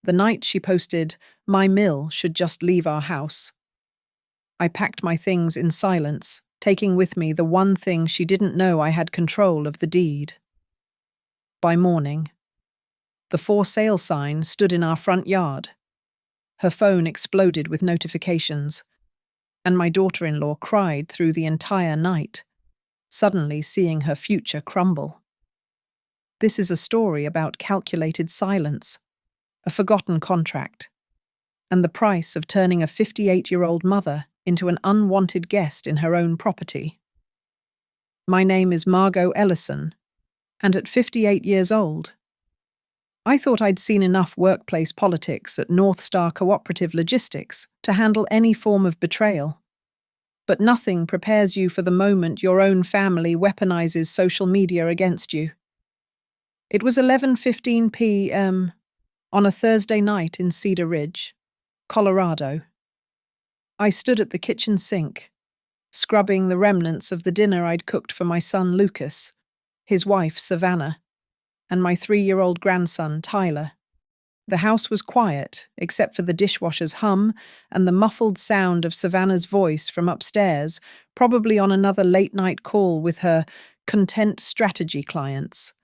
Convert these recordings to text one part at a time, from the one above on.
The night she posted, "My mill should just leave our house." I packed my things in silence, taking with me the one thing she didn't know I had control of the deed. By morning, the for sale sign stood in our front yard. Her phone exploded with notifications, and my daughter-in-law cried through the entire night, suddenly seeing her future crumble. This is a story about calculated silence, a forgotten contract, and the price of turning a 58-year-old mother into an unwanted guest in her own property. My name is Margot Ellison, and at 58 years old, I thought I'd seen enough workplace politics at North Star Cooperative Logistics to handle any form of betrayal. But nothing prepares you for the moment your own family weaponizes social media against you. It was 11:15 p.m. on a Thursday night in Cedar Ridge, Colorado. I stood at the kitchen sink, scrubbing the remnants of the dinner I'd cooked for my son Lucas, his wife Savannah, and my 3-year-old grandson Tyler. The house was quiet, except for the dishwasher's hum and the muffled sound of Savannah's voice from upstairs, probably on another late-night call with her content strategy clients.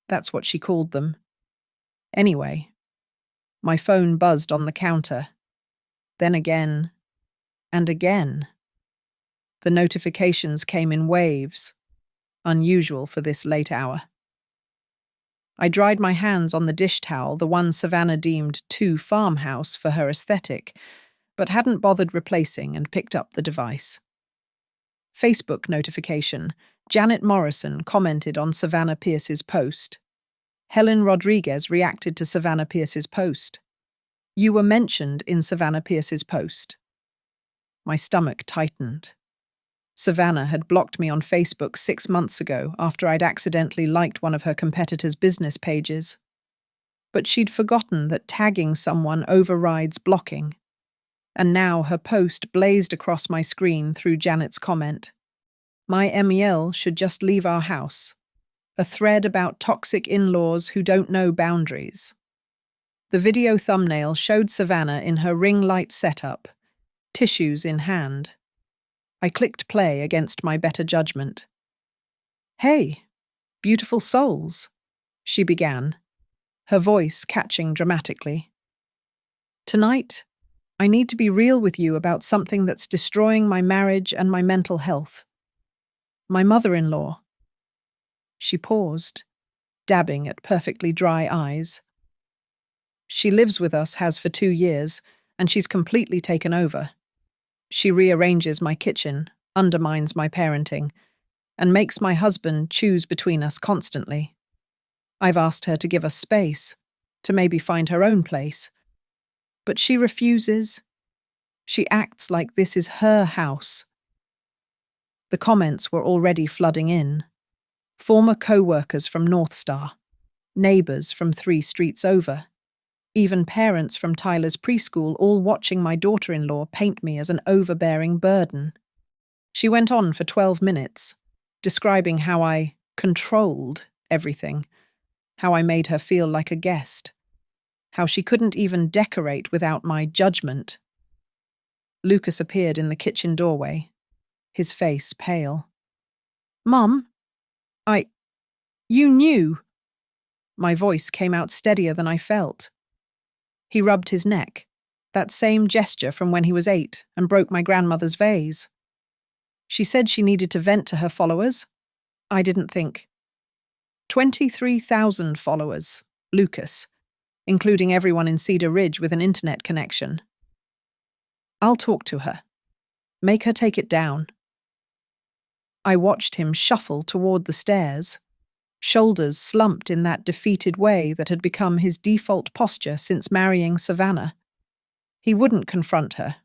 That's what she called them. Anyway, my phone buzzed on the counter. Then again, and again. The notifications came in waves, unusual for this late hour. I dried my hands on the dish towel, the one Savannah deemed too farmhouse for her aesthetic, but hadn't bothered replacing, and picked up the device. Facebook notification. Janet Morrison commented on Savannah Pierce's post. Helen Rodriguez reacted to Savannah Pierce's post. You were mentioned in Savannah Pierce's post. My stomach tightened. Savannah had blocked me on Facebook 6 months ago after I'd accidentally liked one of her competitors' business pages. But she'd forgotten that tagging someone overrides blocking. And now her post blazed across my screen through Janet's comment. My MEL should just leave our house. A thread about toxic in-laws who don't know boundaries. The video thumbnail showed Savannah in her ring light setup, tissues in hand. I clicked play against my better judgment. "Hey, beautiful souls," she began, her voice catching dramatically. "Tonight, I need to be real with you about something that's destroying my marriage and my mental health. My mother-in-law." She paused, dabbing at perfectly dry eyes. "She lives with us, has for 2 years, and she's completely taken over. She rearranges my kitchen, undermines my parenting, and makes my husband choose between us constantly. I've asked her to give us space, to maybe find her own place. But she refuses. She acts like this is her house." The comments were already flooding in. Former co-workers from North Star, neighbors from 3 streets over, even parents from Tyler's preschool, all watching my daughter-in-law paint me as an overbearing burden. She went on for 12 minutes, describing how I controlled everything, how I made her feel like a guest, how she couldn't even decorate without my judgment. Lucas appeared in the kitchen doorway, his face pale. "Mum, you knew." My voice came out steadier than I felt. He rubbed his neck, that same gesture from when he was 8, and broke my grandmother's vase. "She said she needed to vent to her followers. I didn't think." 23,000 followers, Lucas, including everyone in Cedar Ridge with an internet connection. "I'll talk to her. Make her take it down." I watched him shuffle toward the stairs, shoulders slumped in that defeated way that had become his default posture since marrying Savannah. He wouldn't confront her.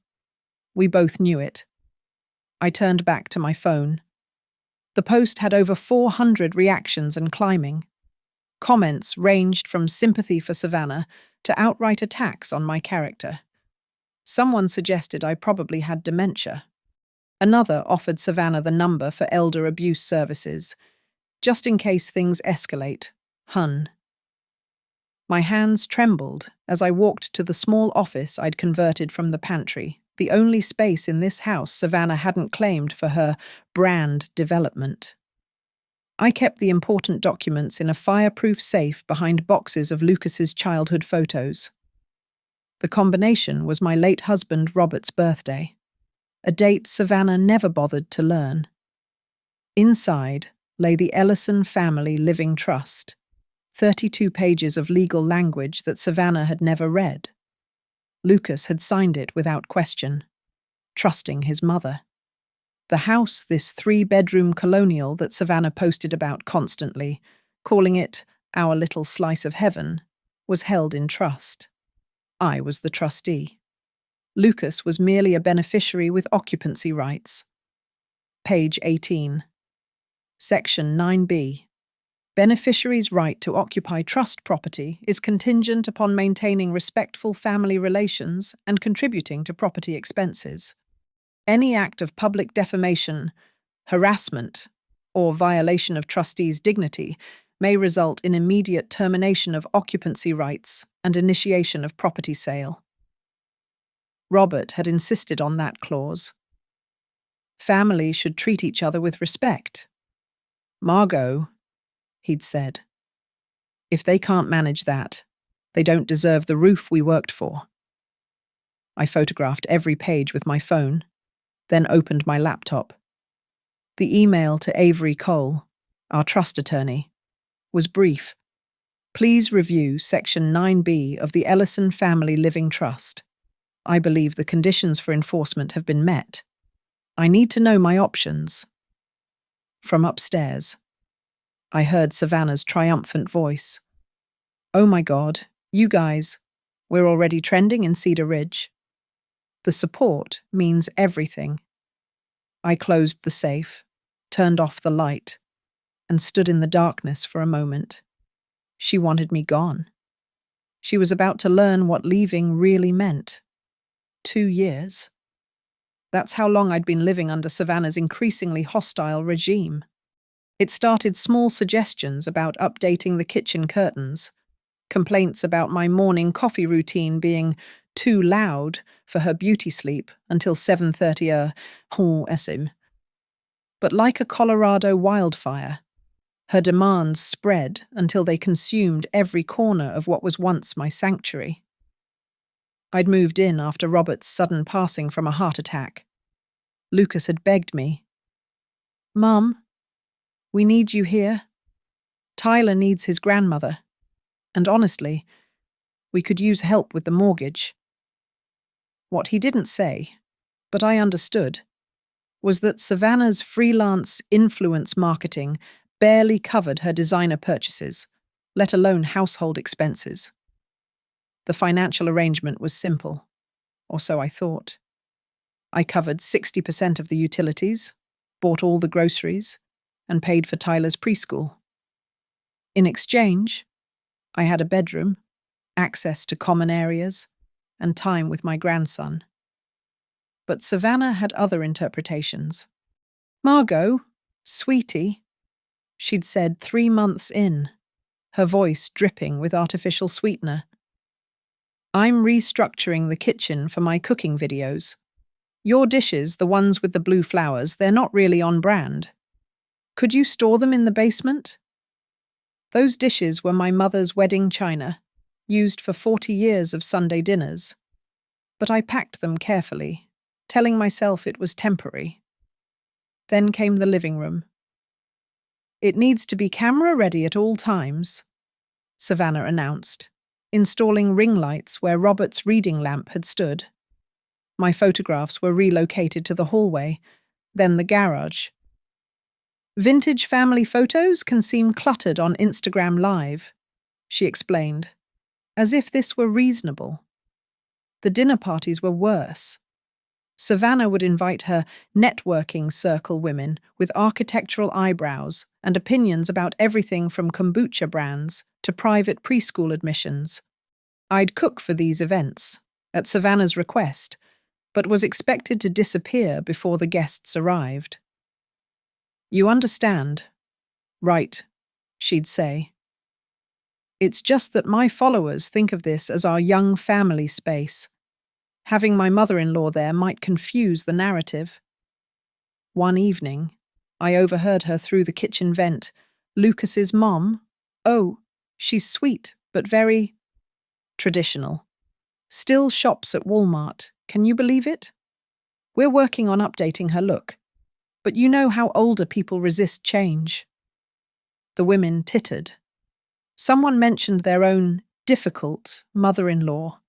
We both knew it. I turned back to my phone. The post had over 400 reactions and climbing. Comments ranged from sympathy for Savannah to outright attacks on my character. Someone suggested I probably had dementia. Another offered Savannah the number for elder abuse services, just in case things escalate, hun. My hands trembled as I walked to the small office I'd converted from the pantry, the only space in this house Savannah hadn't claimed for her brand development. I kept the important documents in a fireproof safe behind boxes of Lucas's childhood photos. The combination was my late husband Robert's birthday, a date Savannah never bothered to learn. Inside lay the Ellison Family Living Trust, 32 pages of legal language that Savannah had never read. Lucas had signed it without question, trusting his mother. The house, this 3-bedroom colonial that Savannah posted about constantly, calling it our little slice of heaven, was held in trust. I was the trustee. Lucas was merely a beneficiary with occupancy rights. Page 18. Section 9b. Beneficiary's right to occupy trust property is contingent upon maintaining respectful family relations and contributing to property expenses. Any act of public defamation, harassment, or violation of trustee's dignity may result in immediate termination of occupancy rights and initiation of property sale. Robert had insisted on that clause. Families should treat each other with respect. Margot, he'd said, if they can't manage that, they don't deserve the roof we worked for. I photographed every page with my phone, then opened my laptop. The email to Avery Cole, our trust attorney, was brief. Please review Section 9b of the Ellison Family Living Trust. I believe the conditions for enforcement have been met. I need to know my options. From upstairs, I heard Savannah's triumphant voice. Oh my God, you guys, we're already trending in Cedar Ridge. The support means everything. I closed the safe, turned off the light, and stood in the darkness for a moment. She wanted me gone. She was about to learn what leaving really meant. 2 years. That's how long I'd been living under Savannah's increasingly hostile regime. It started small suggestions about updating the kitchen curtains, complaints about my morning coffee routine being too loud for her beauty sleep until 7:30 SM. But like a Colorado wildfire, her demands spread until they consumed every corner of what was once my sanctuary. I'd moved in after Robert's sudden passing from a heart attack. Lucas had begged me, Mum, we need you here. Tyler needs his grandmother. And honestly, we could use help with the mortgage. What he didn't say, but I understood, was that Savannah's freelance influence marketing barely covered her designer purchases, let alone household expenses. The financial arrangement was simple, or so I thought. I covered 60% of the utilities, bought all the groceries, and paid for Tyler's preschool. In exchange, I had a bedroom, access to common areas, and time with my grandson. But Savannah had other interpretations. Margot, sweetie, she'd said 3 months in, her voice dripping with artificial sweetener. I'm restructuring the kitchen for my cooking videos. Your dishes, the ones with the blue flowers, they're not really on brand. Could you store them in the basement? Those dishes were my mother's wedding china, used for 40 years of Sunday dinners. But I packed them carefully, telling myself it was temporary. Then came the living room. It needs to be camera ready at all times, Savannah announced, installing ring lights where Robert's reading lamp had stood. My photographs were relocated to the hallway, then the garage. Vintage family photos can seem cluttered on Instagram Live, she explained, as if this were reasonable. The dinner parties were worse. Savannah would invite her networking circle women with architectural eyebrows and opinions about everything from kombucha brands to private preschool admissions. I'd cook for these events, at Savannah's request, but was expected to disappear before the guests arrived. You understand? Right, she'd say. It's just that my followers think of this as our young family space. Having my mother-in-law there might confuse the narrative. One evening, I overheard her through the kitchen vent. Lucas's mom? Oh, she's sweet, but very traditional. Still shops at Walmart. Can you believe it? We're working on updating her look. But you know how older people resist change. The women tittered. Someone mentioned their own difficult mother-in-law,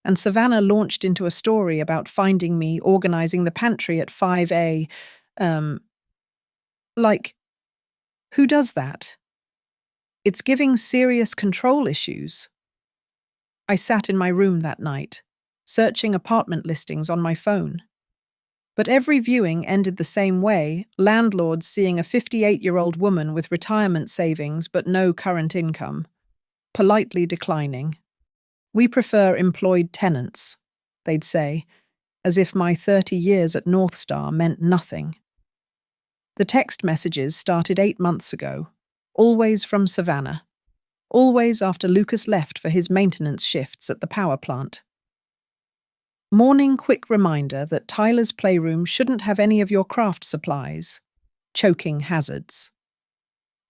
and Savannah launched into a story about finding me organizing the pantry at 5 a. Like, who does that? It's giving serious control issues. I sat in my room that night, searching apartment listings on my phone. But every viewing ended the same way, landlords seeing a 58-year-old woman with retirement savings but no current income, politely declining. We prefer employed tenants, they'd say, as if my 30 years at North Star meant nothing. The text messages started 8 months ago, always from Savannah, always after Lucas left for his maintenance shifts at the power plant. Morning quick reminder that Tyler's playroom shouldn't have any of your craft supplies. Choking hazards.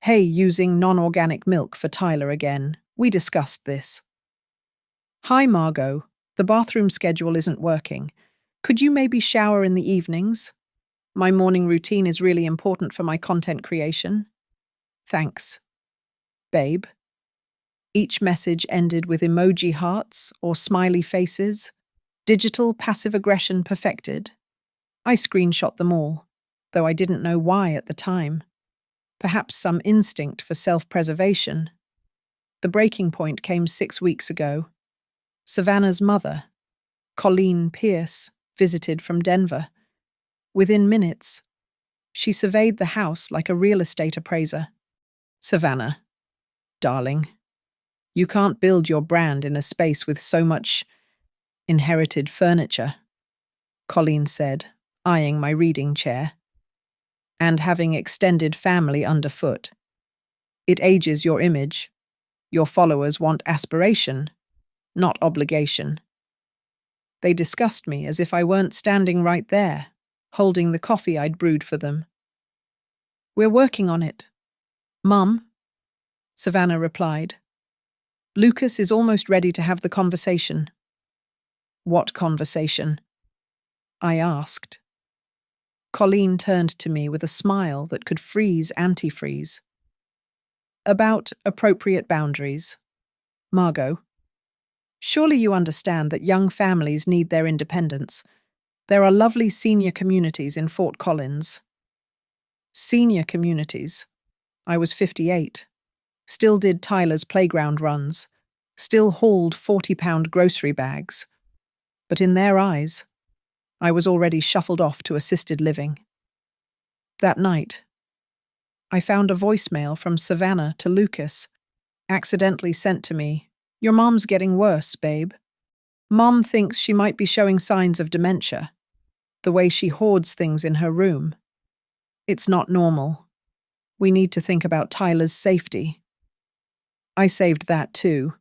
Hey, using non-organic milk for Tyler again. We discussed this. Hi, Margot. The bathroom schedule isn't working. Could you maybe shower in the evenings? My morning routine is really important for my content creation. Thanks. Babe. Each message ended with emoji hearts or smiley faces. Digital passive aggression perfected. I screenshot them all, though I didn't know why at the time. Perhaps some instinct for self-preservation. The breaking point came 6 weeks ago. Savannah's mother, Colleen Pierce, visited from Denver. Within minutes, she surveyed the house like a real estate appraiser. Savannah, darling, you can't build your brand in a space with so much inherited furniture, Colleen said, eyeing my reading chair. And having extended family underfoot. It ages your image. Your followers want aspiration, not obligation. They discussed me as if I weren't standing right there, holding the coffee I'd brewed for them. We're working on it. Mum, Savannah replied. Lucas is almost ready to have the conversation. What conversation? I asked. Colleen turned to me with a smile that could freeze antifreeze. About appropriate boundaries. Margot, surely you understand that young families need their independence. There are lovely senior communities in Fort Collins. Senior communities. I was 58. Still did Tyler's playground runs. Still hauled 40-pound grocery bags. But in their eyes, I was already shuffled off to assisted living. That night, I found a voicemail from Savannah to Lucas, accidentally sent to me. Your mom's getting worse, babe. Mom thinks she might be showing signs of dementia, the way she hoards things in her room. It's not normal. We need to think about Tyler's safety. I saved that too.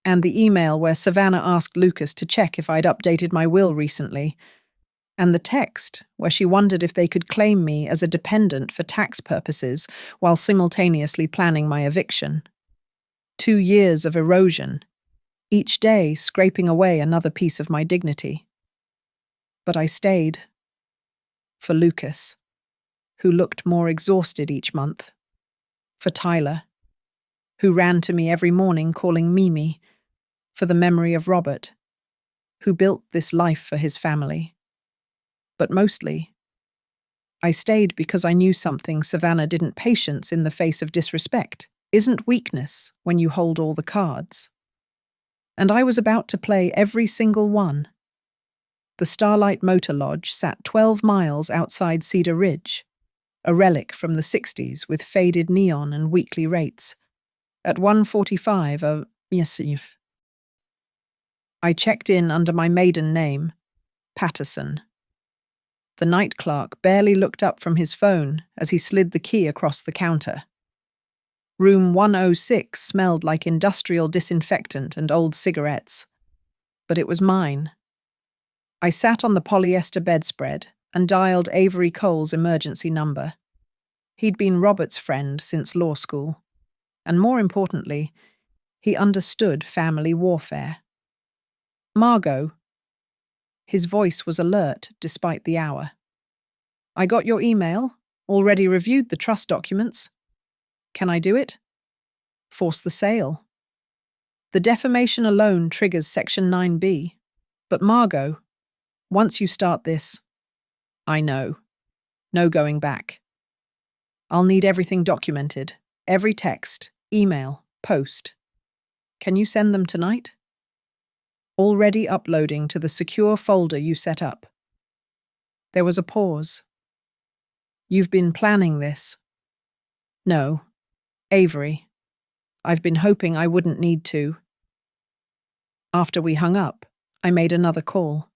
And the email where Savannah asked Lucas to check if I'd updated my will recently, and the text where she wondered if they could claim me as a dependent for tax purposes while simultaneously planning my eviction. 2 years of erosion, each day scraping away another piece of my dignity. But I stayed. For Lucas, who looked more exhausted each month. For Tyler, who ran to me every morning calling Mimi. For the memory of Robert, who built this life for his family. But mostly, I stayed because I knew something Savannah didn't. Patience in the face of disrespect isn't weakness when you hold all the cards. And I was about to play every single one. The Starlight Motor Lodge sat 12 miles outside Cedar Ridge, a relic from the 60s with faded neon and weekly rates. At 1:45 I checked in under my maiden name, Patterson. The night clerk barely looked up from his phone as he slid the key across the counter. Room 106 smelled like industrial disinfectant and old cigarettes. But it was mine. I sat on the polyester bedspread and dialed Avery Cole's emergency number. He'd been Robert's friend since law school. And more importantly, he understood family warfare. Margot. His voice was alert despite the hour. I got your email. Already reviewed the trust documents. Can I do it? Force the sale. The defamation alone triggers Section 9B. But Margot, once you start this, I know. No going back. I'll need everything documented. Every text, email, post. Can you send them tonight? Already uploading to the secure folder you set up. There was a pause. You've been planning this. No. Avery. I've been hoping I wouldn't need to. After we hung up, I made another call.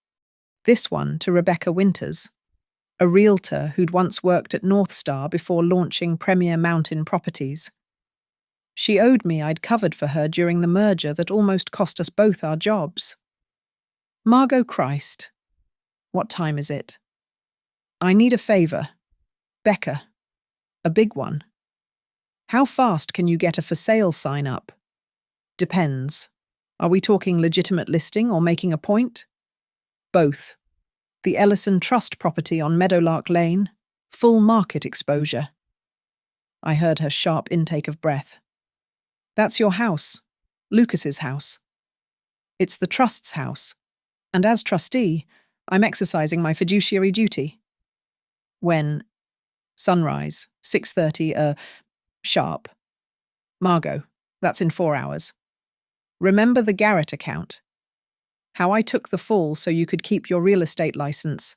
This one to Rebecca Winters, a realtor who'd once worked at North Star before launching Premier Mountain Properties. She owed me I'd covered for her during the merger that almost cost us both our jobs. Margot Christ. What time is it? I need a favor. Becca. A big one. How fast can you get a for sale sign up? Depends. Are we talking legitimate listing or making a point? Both. The Ellison Trust property on Meadowlark Lane, full market exposure. I heard her sharp intake of breath. That's your house, Lucas's house. It's the Trust's house, and as trustee, I'm exercising my fiduciary duty. When? Sunrise, 6:30, sharp. Margot, that's in 4 hours. Remember the Garrett account? How I took the fall so you could keep your real estate license.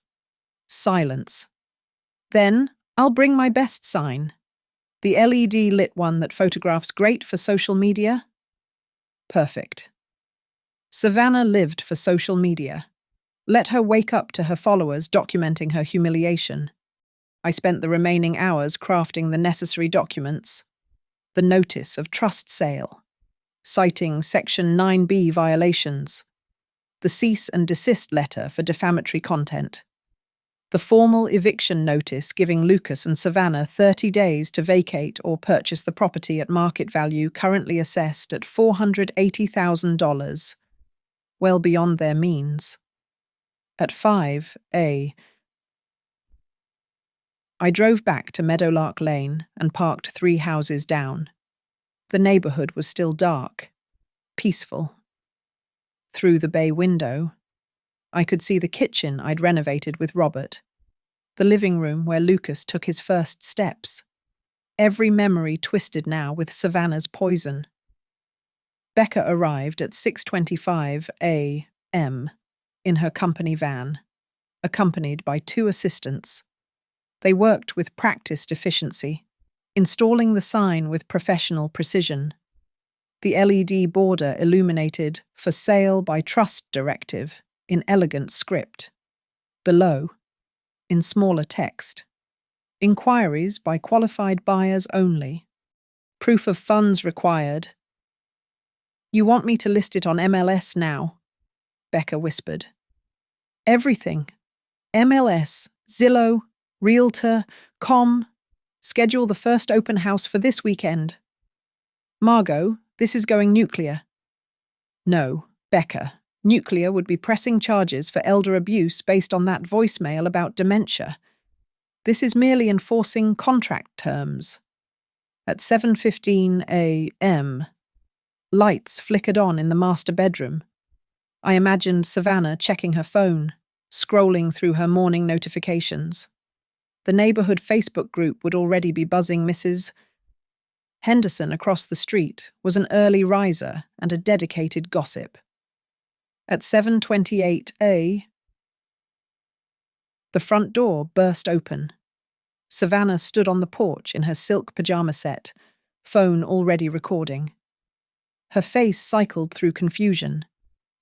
Silence. Then, I'll bring my best sign. The LED lit one that photographs great for social media? Perfect. Savannah lived for social media. Let her wake up to her followers documenting her humiliation. I spent the remaining hours crafting the necessary documents. The notice of trust sale, citing Section 9B violations. The cease and desist letter for defamatory content. The formal eviction notice giving Lucas and Savannah 30 days to vacate or purchase the property at market value currently assessed at $480,000, well beyond their means. At 5 I drove back to Meadowlark Lane and parked 3 houses down. The neighborhood was still dark, peaceful. Through the bay window, I could see the kitchen I'd renovated with Robert, the living room where Lucas took his first steps, every memory twisted now with Savannah's poison. Becca arrived at 6:25 a.m. in her company van, accompanied by 2 assistants. They worked with practiced efficiency, installing the sign with professional precision. The LED border illuminated "For Sale by Trust Directive" in elegant script. Below, in smaller text, "Inquiries by qualified buyers only. Proof of funds required." "You want me to list it on MLS now?" Becca whispered. "Everything. MLS, Zillow, Realtor, Com. Schedule the first open house for this weekend." "Margot, this is going nuclear." "No, Becca. Nuclear would be pressing charges for elder abuse based on that voicemail about dementia. This is merely enforcing contract terms." At 7:15 a.m., lights flickered on in the master bedroom. I imagined Savannah checking her phone, scrolling through her morning notifications. The neighborhood Facebook group would already be buzzing. Mrs. Henderson across the street was an early riser and a dedicated gossip. At 7:28 a.m., the front door burst open. Savannah stood on the porch in her silk pajama set, phone already recording. Her face cycled through confusion,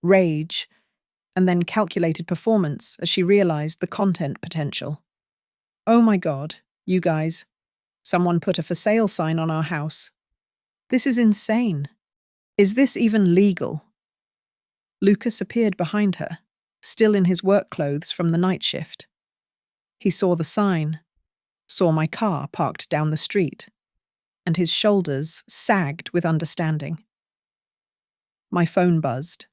rage, and then calculated performance as she realized the content potential. "Oh my God, you guys. Someone put a for sale sign on our house. This is insane. Is this even legal? Lucas appeared behind her, still in his work clothes from the night shift. He saw the sign, saw my car parked down the street, and his shoulders sagged with understanding. My phone buzzed.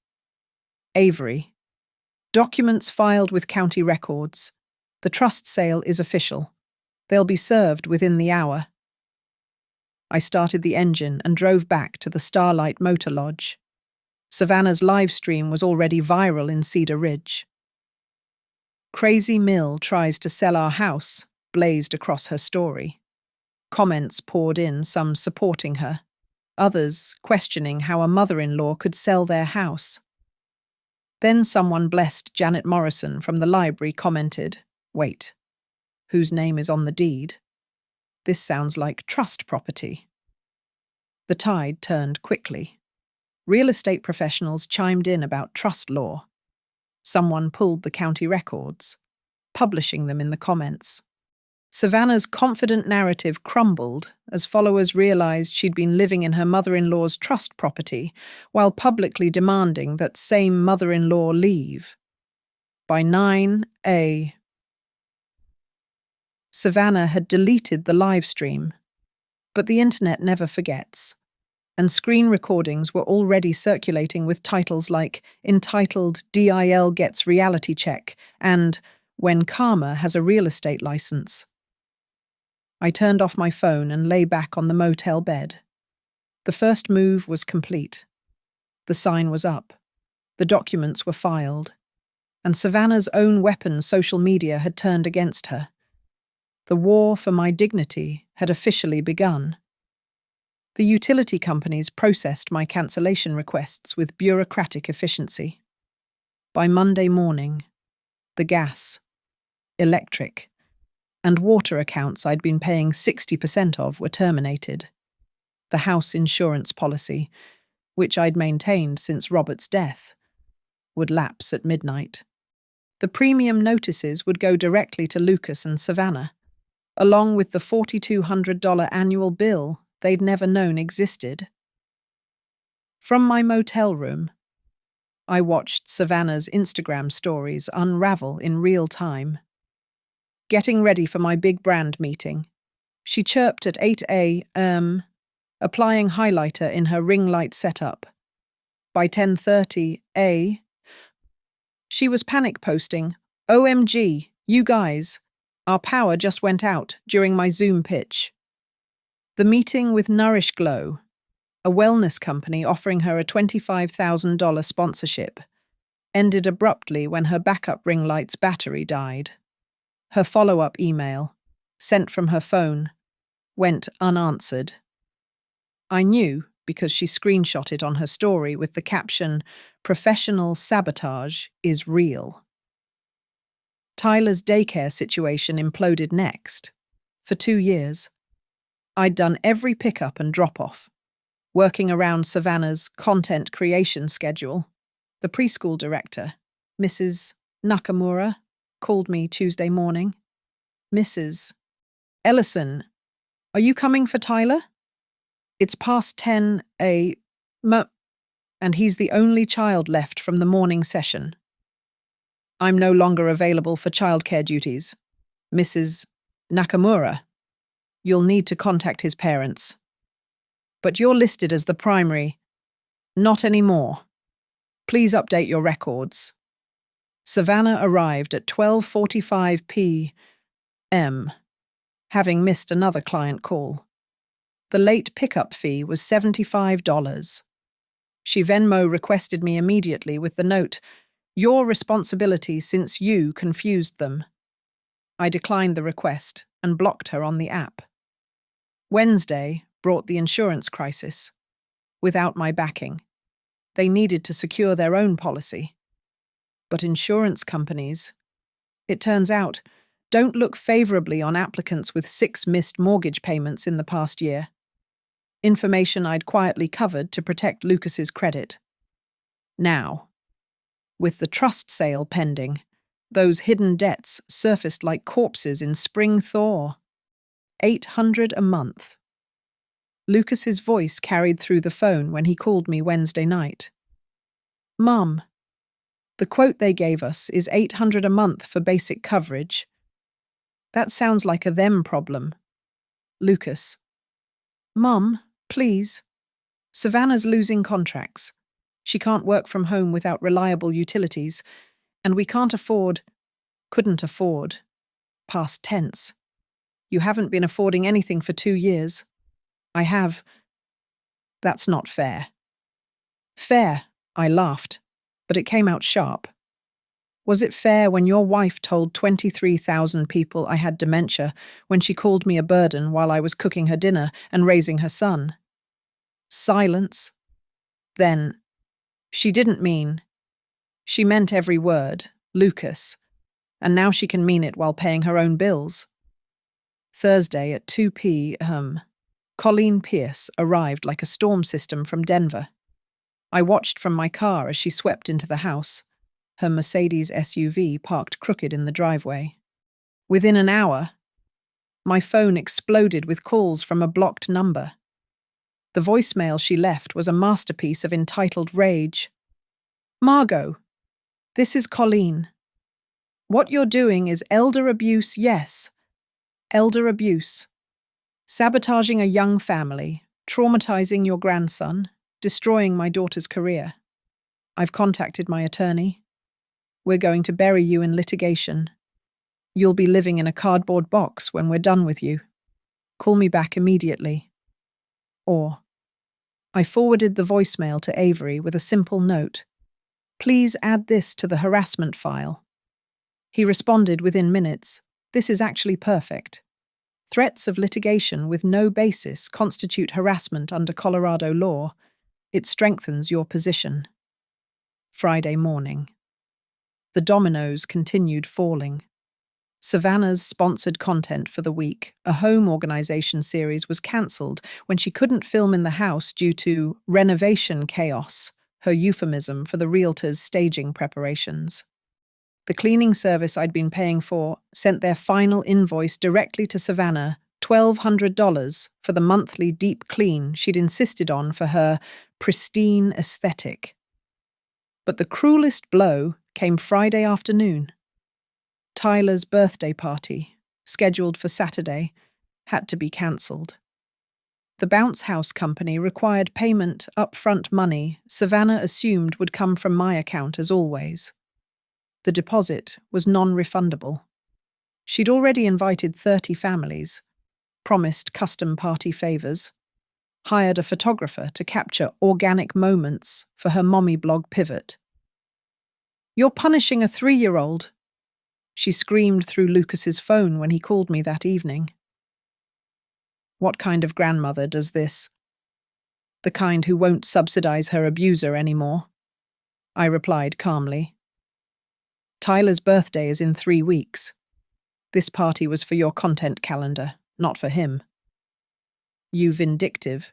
Avery. Documents filed with county records. The trust sale is official. They'll be served within the hour. I started the engine and drove back to the Starlight Motor Lodge. Savannah's live stream was already viral in Cedar Ridge. Crazy Mill tries to sell our house, blazed across her story. Comments poured in, some supporting her, others questioning how a mother-in-law could sell their house. Then someone blessed Janet Morrison from the library commented, "Wait, whose name is on the deed? This sounds like trust property." The tide turned quickly. Real estate professionals chimed in about trust law. Someone pulled the county records, publishing them in the comments. Savannah's confident narrative crumbled as followers realized she'd been living in her mother-in-law's trust property while publicly demanding that same mother-in-law leave. By 9 a.m. Savannah had deleted the live stream, but the internet never forgets, and screen recordings were already circulating with titles like entitled "DIL Gets Reality Check" and "When Karma Has a Real Estate License." I turned off my phone and lay back on the motel bed. The first move was complete. The sign was up. The documents were filed. And Savannah's own weapon, social media, had turned against her. The war for my dignity had officially begun. The utility companies processed my cancellation requests with bureaucratic efficiency. By Monday morning, the gas, electric, and water accounts I'd been paying 60% of were terminated. The house insurance policy, which I'd maintained since Robert's death, would lapse at midnight. The premium notices would go directly to Lucas and Savannah, along with the $4,200 annual bill they'd never known existed. From my motel room, I watched Savannah's Instagram stories unravel in real time. Getting ready for my big brand meeting, she chirped at 8 a.m., applying highlighter in her ring light setup. By 10:30 a.m., she was panic posting, "OMG, you guys, our power just went out" during my Zoom pitch. The meeting with Nourish Glow, a wellness company offering her a $25,000 sponsorship, ended abruptly when her backup ring light's battery died. Her follow-up email, sent from her phone, went unanswered. I knew because she screenshot it on her story with the caption, "Professional sabotage is real." Tyler's daycare situation imploded next. For 2 years, I'd done every pickup and drop-off, working around Savannah's content creation schedule. The preschool director, Mrs. Nakamura, called me Tuesday morning. "Mrs. Ellison, are you coming for Tyler? It's past 10 a.m. and he's the only child left from the morning session. I'm no longer available for childcare duties. Mrs. Nakamura, you'll need to contact his parents. But you're listed as the primary. Not anymore. Please update your records." Savannah arrived at 12:45 p.m., having missed another client call. The late pickup fee was $75. She Venmo requested me immediately with the note, "Your responsibility since you confused them." I declined the request and blocked her on the app. Wednesday brought the insurance crisis. Without my backing, they needed to secure their own policy. But insurance companies, it turns out, don't look favorably on applicants with 6 missed mortgage payments in the past year. Information I'd quietly covered to protect Lucas's credit. Now, with the trust sale pending, those hidden debts surfaced like corpses in spring thaw. $800 a month. Lucas's voice carried through the phone when he called me Wednesday night. Mum, the quote they gave us is $800 a month for basic coverage. That sounds like a them problem. Lucas. Mum, please. Savannah's losing contracts. She can't work from home without reliable utilities, and we couldn't afford. Past tense. You haven't been affording anything for 2 years. I have. That's not fair. Fair, I laughed, but it came out sharp. Was it fair when your wife told 23,000 people I had dementia when she called me a burden while I was cooking her dinner and raising her son? Silence. Then, she didn't mean. She meant every word, Lucas, and now she can mean it while paying her own bills. Thursday at 2 p.m., Colleen Pierce arrived like a storm system from Denver. I watched from my car as she swept into the house, her Mercedes SUV parked crooked in the driveway. Within an hour, my phone exploded with calls from a blocked number. The voicemail she left was a masterpiece of entitled rage. Margot, this is Colleen. What you're doing is elder abuse, yes. Elder abuse. Sabotaging a young family, traumatizing your grandson, destroying my daughter's career. I've contacted my attorney. We're going to bury you in litigation. You'll be living in a cardboard box when we're done with you. Call me back immediately. Or, I forwarded the voicemail to Avery with a simple note. Please add this to the harassment file. He responded within minutes. This is actually perfect. Threats of litigation with no basis constitute harassment under Colorado law. It strengthens your position. Friday morning. The dominoes continued falling. Savannah's sponsored content for the week, a home organization series, was cancelled when she couldn't film in the house due to renovation chaos, her euphemism for the realtor's staging preparations. The cleaning service I'd been paying for sent their final invoice directly to Savannah, $1,200 for the monthly deep clean she'd insisted on for her pristine aesthetic. But the cruelest blow came Friday afternoon. Tyler's birthday party, scheduled for Saturday, had to be cancelled. The bounce house company required payment upfront money Savannah assumed would come from my account as always. The deposit was non-refundable. She'd already invited 30 families, promised custom party favors, hired a photographer to capture organic moments for her mommy blog pivot. You're punishing a 3-year-old, she screamed through Lucas's phone when he called me that evening. What kind of grandmother does this? The kind who won't subsidize her abuser anymore, I replied calmly. Tyler's birthday is in 3 weeks. This party was for your content calendar, not for him. You vindictive.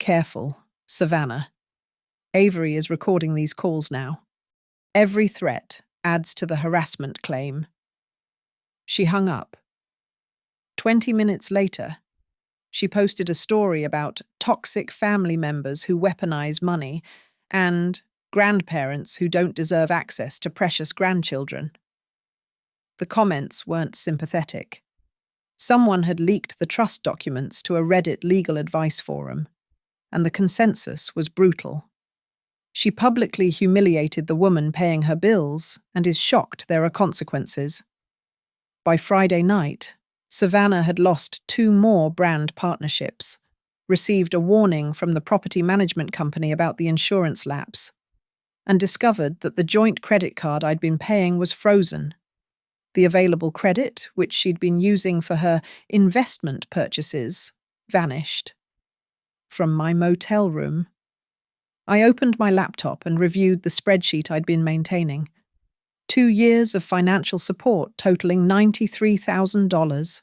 Careful, Savannah. Avery is recording these calls now. Every threat adds to the harassment claim. She hung up. 20 minutes later, she posted a story about toxic family members who weaponize money and grandparents who don't deserve access to precious grandchildren. The comments weren't sympathetic. Someone had leaked the trust documents to a Reddit legal advice forum, and the consensus was brutal. She publicly humiliated the woman paying her bills and is shocked there are consequences. By Friday night, Savannah had lost 2 more brand partnerships, received a warning from the property management company about the insurance lapse, and discovered that the joint credit card I'd been paying was frozen. The available credit, which she'd been using for her investment purchases, vanished. From my motel room, I opened my laptop and reviewed the spreadsheet I'd been maintaining. 2 years of financial support totaling $93,000.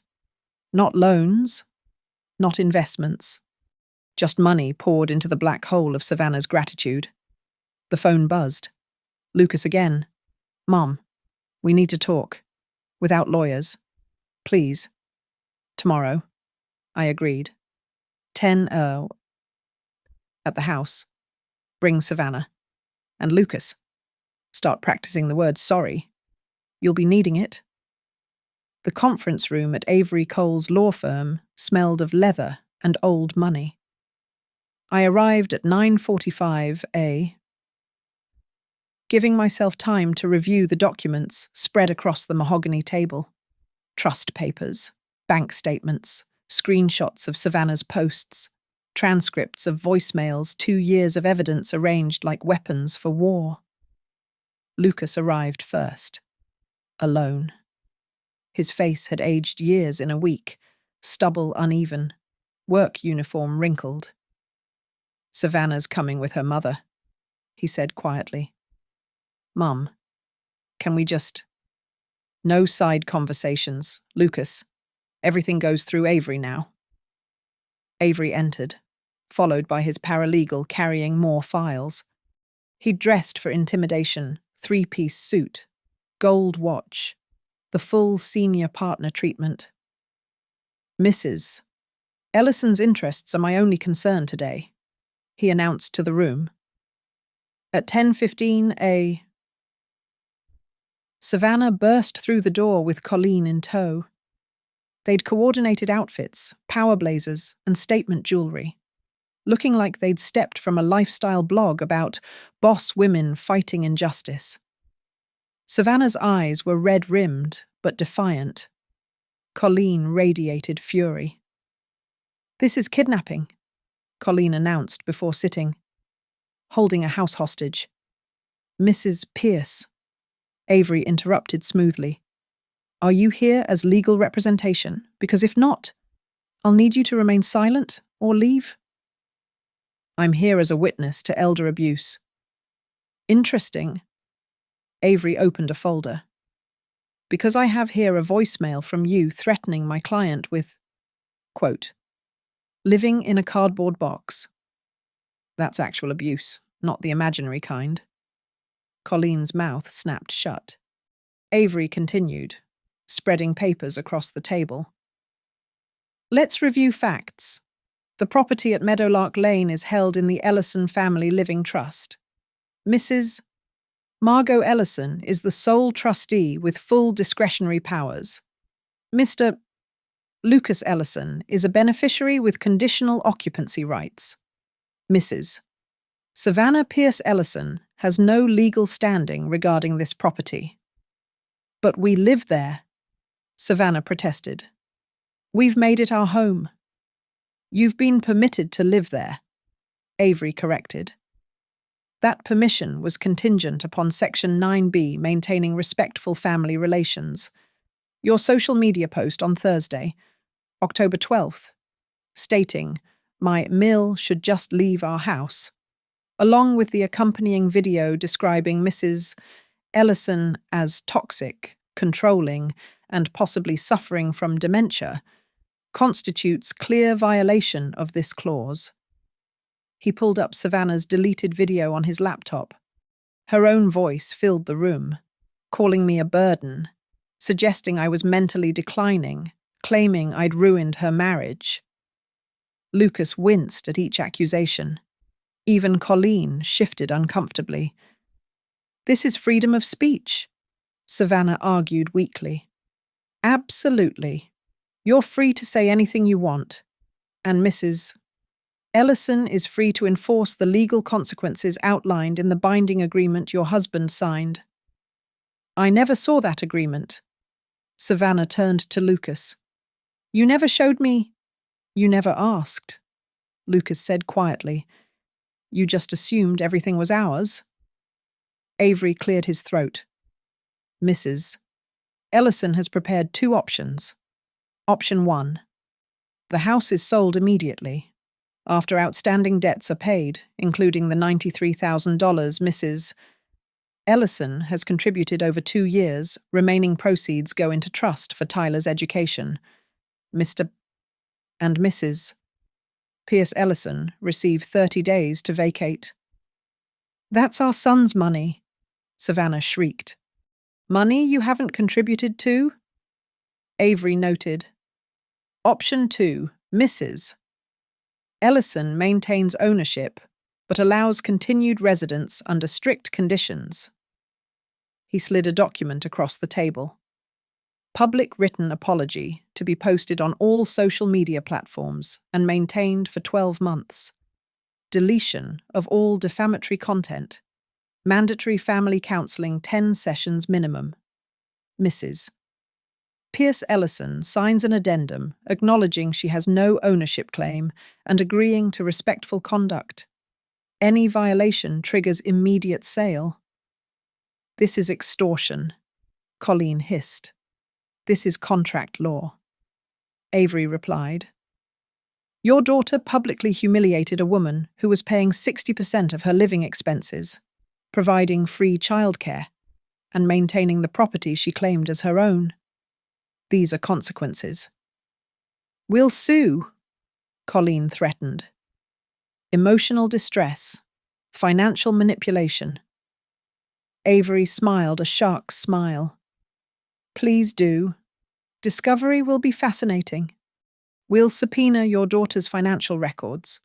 Not loans, not investments. Just money poured into the black hole of Savannah's gratitude. The phone buzzed. Lucas again. Mom, we need to talk. Without lawyers. Please. Tomorrow. I agreed. 10 at the house. Bring Savannah. And Lucas. Start practicing the word sorry. You'll be needing it. The conference room at Avery Cole's law firm smelled of leather and old money. I arrived at 9:45 a. Giving myself time to review the documents spread across the mahogany table. Trust papers, bank statements, screenshots of Savannah's posts, transcripts of voicemails, 2 years of evidence arranged like weapons for war. Lucas arrived first, alone. His face had aged years in a week, stubble uneven, work uniform wrinkled. Savannah's coming with her mother, he said quietly. Mum, can we just... No side conversations, Lucas. Everything goes through Avery now. Avery entered, followed by his paralegal carrying more files. He'd dressed for intimidation, 3-piece suit, gold watch, the full senior partner treatment. Mrs. Ellison's interests are my only concern today, he announced to the room. At 10:15 a. Savannah burst through the door with Colleen in tow. They'd coordinated outfits, power blazers, and statement jewelry, looking like they'd stepped from a lifestyle blog about boss women fighting injustice. Savannah's eyes were red-rimmed but defiant. Colleen radiated fury. This is kidnapping, Colleen announced before sitting, holding a house hostage. Mrs. Pierce, Avery interrupted smoothly. Are you here as legal representation? Because if not, I'll need you to remain silent or leave. I'm here as a witness to elder abuse. Interesting. Avery opened a folder. Because I have here a voicemail from you threatening my client with, quote, living in a cardboard box. That's actual abuse, not the imaginary kind. Colleen's mouth snapped shut. Avery continued, spreading papers across the table. Let's review facts. The property at Meadowlark Lane is held in the Ellison Family Living Trust. Mrs. Margot Ellison is the sole trustee with full discretionary powers. Mr. Lucas Ellison is a beneficiary with conditional occupancy rights. Mrs. Savannah Pierce Ellison has no legal standing regarding this property. But we live there, Savannah protested. We've made it our home. You've been permitted to live there, Avery corrected. That permission was contingent upon Section 9B maintaining respectful family relations. Your social media post on Thursday, October 12th, stating, my mill should just leave our house, along with the accompanying video describing Mrs. Ellison as toxic, controlling, and possibly suffering from dementia, constitutes clear violation of this clause. He pulled up Savannah's deleted video on his laptop. Her own voice filled the room, calling me a burden, suggesting I was mentally declining, claiming I'd ruined her marriage. Lucas winced at each accusation. Even Colleen shifted uncomfortably. This is freedom of speech, Savannah argued weakly. Absolutely. You're free to say anything you want. And Mrs. Ellison is free to enforce the legal consequences outlined in the binding agreement your husband signed. I never saw that agreement. Savannah turned to Lucas. You never showed me. You never asked, Lucas said quietly. You just assumed everything was ours. Avery cleared his throat. Mrs. Ellison has prepared 2 options. Option 1. The house is sold immediately, after outstanding debts are paid, including the $93,000 Mrs. Ellison has contributed over 2 years. Remaining proceeds go into trust for Tyler's education. Mr. and Mrs. Pierce Ellison receive 30 days to vacate. That's our son's money, Savannah shrieked. Money you haven't contributed to? Avery noted. Option 2, Mrs. Ellison maintains ownership, but allows continued residence under strict conditions. He slid a document across the table. Public written apology to be posted on all social media platforms and maintained for 12 months. Deletion of all defamatory content. Mandatory family counseling 10 sessions minimum. Mrs. Pierce Ellison signs an addendum acknowledging she has no ownership claim and agreeing to respectful conduct. Any violation triggers immediate sale. This is extortion, Colleen hissed. This is contract law. Avery replied. Your daughter publicly humiliated a woman who was paying 60% of her living expenses, providing free childcare, and maintaining the property she claimed as her own. These are consequences. We'll sue, Colleen threatened. Emotional distress, financial manipulation. Avery smiled a shark's smile. Please do. Discovery will be fascinating. We'll subpoena your daughter's financial records,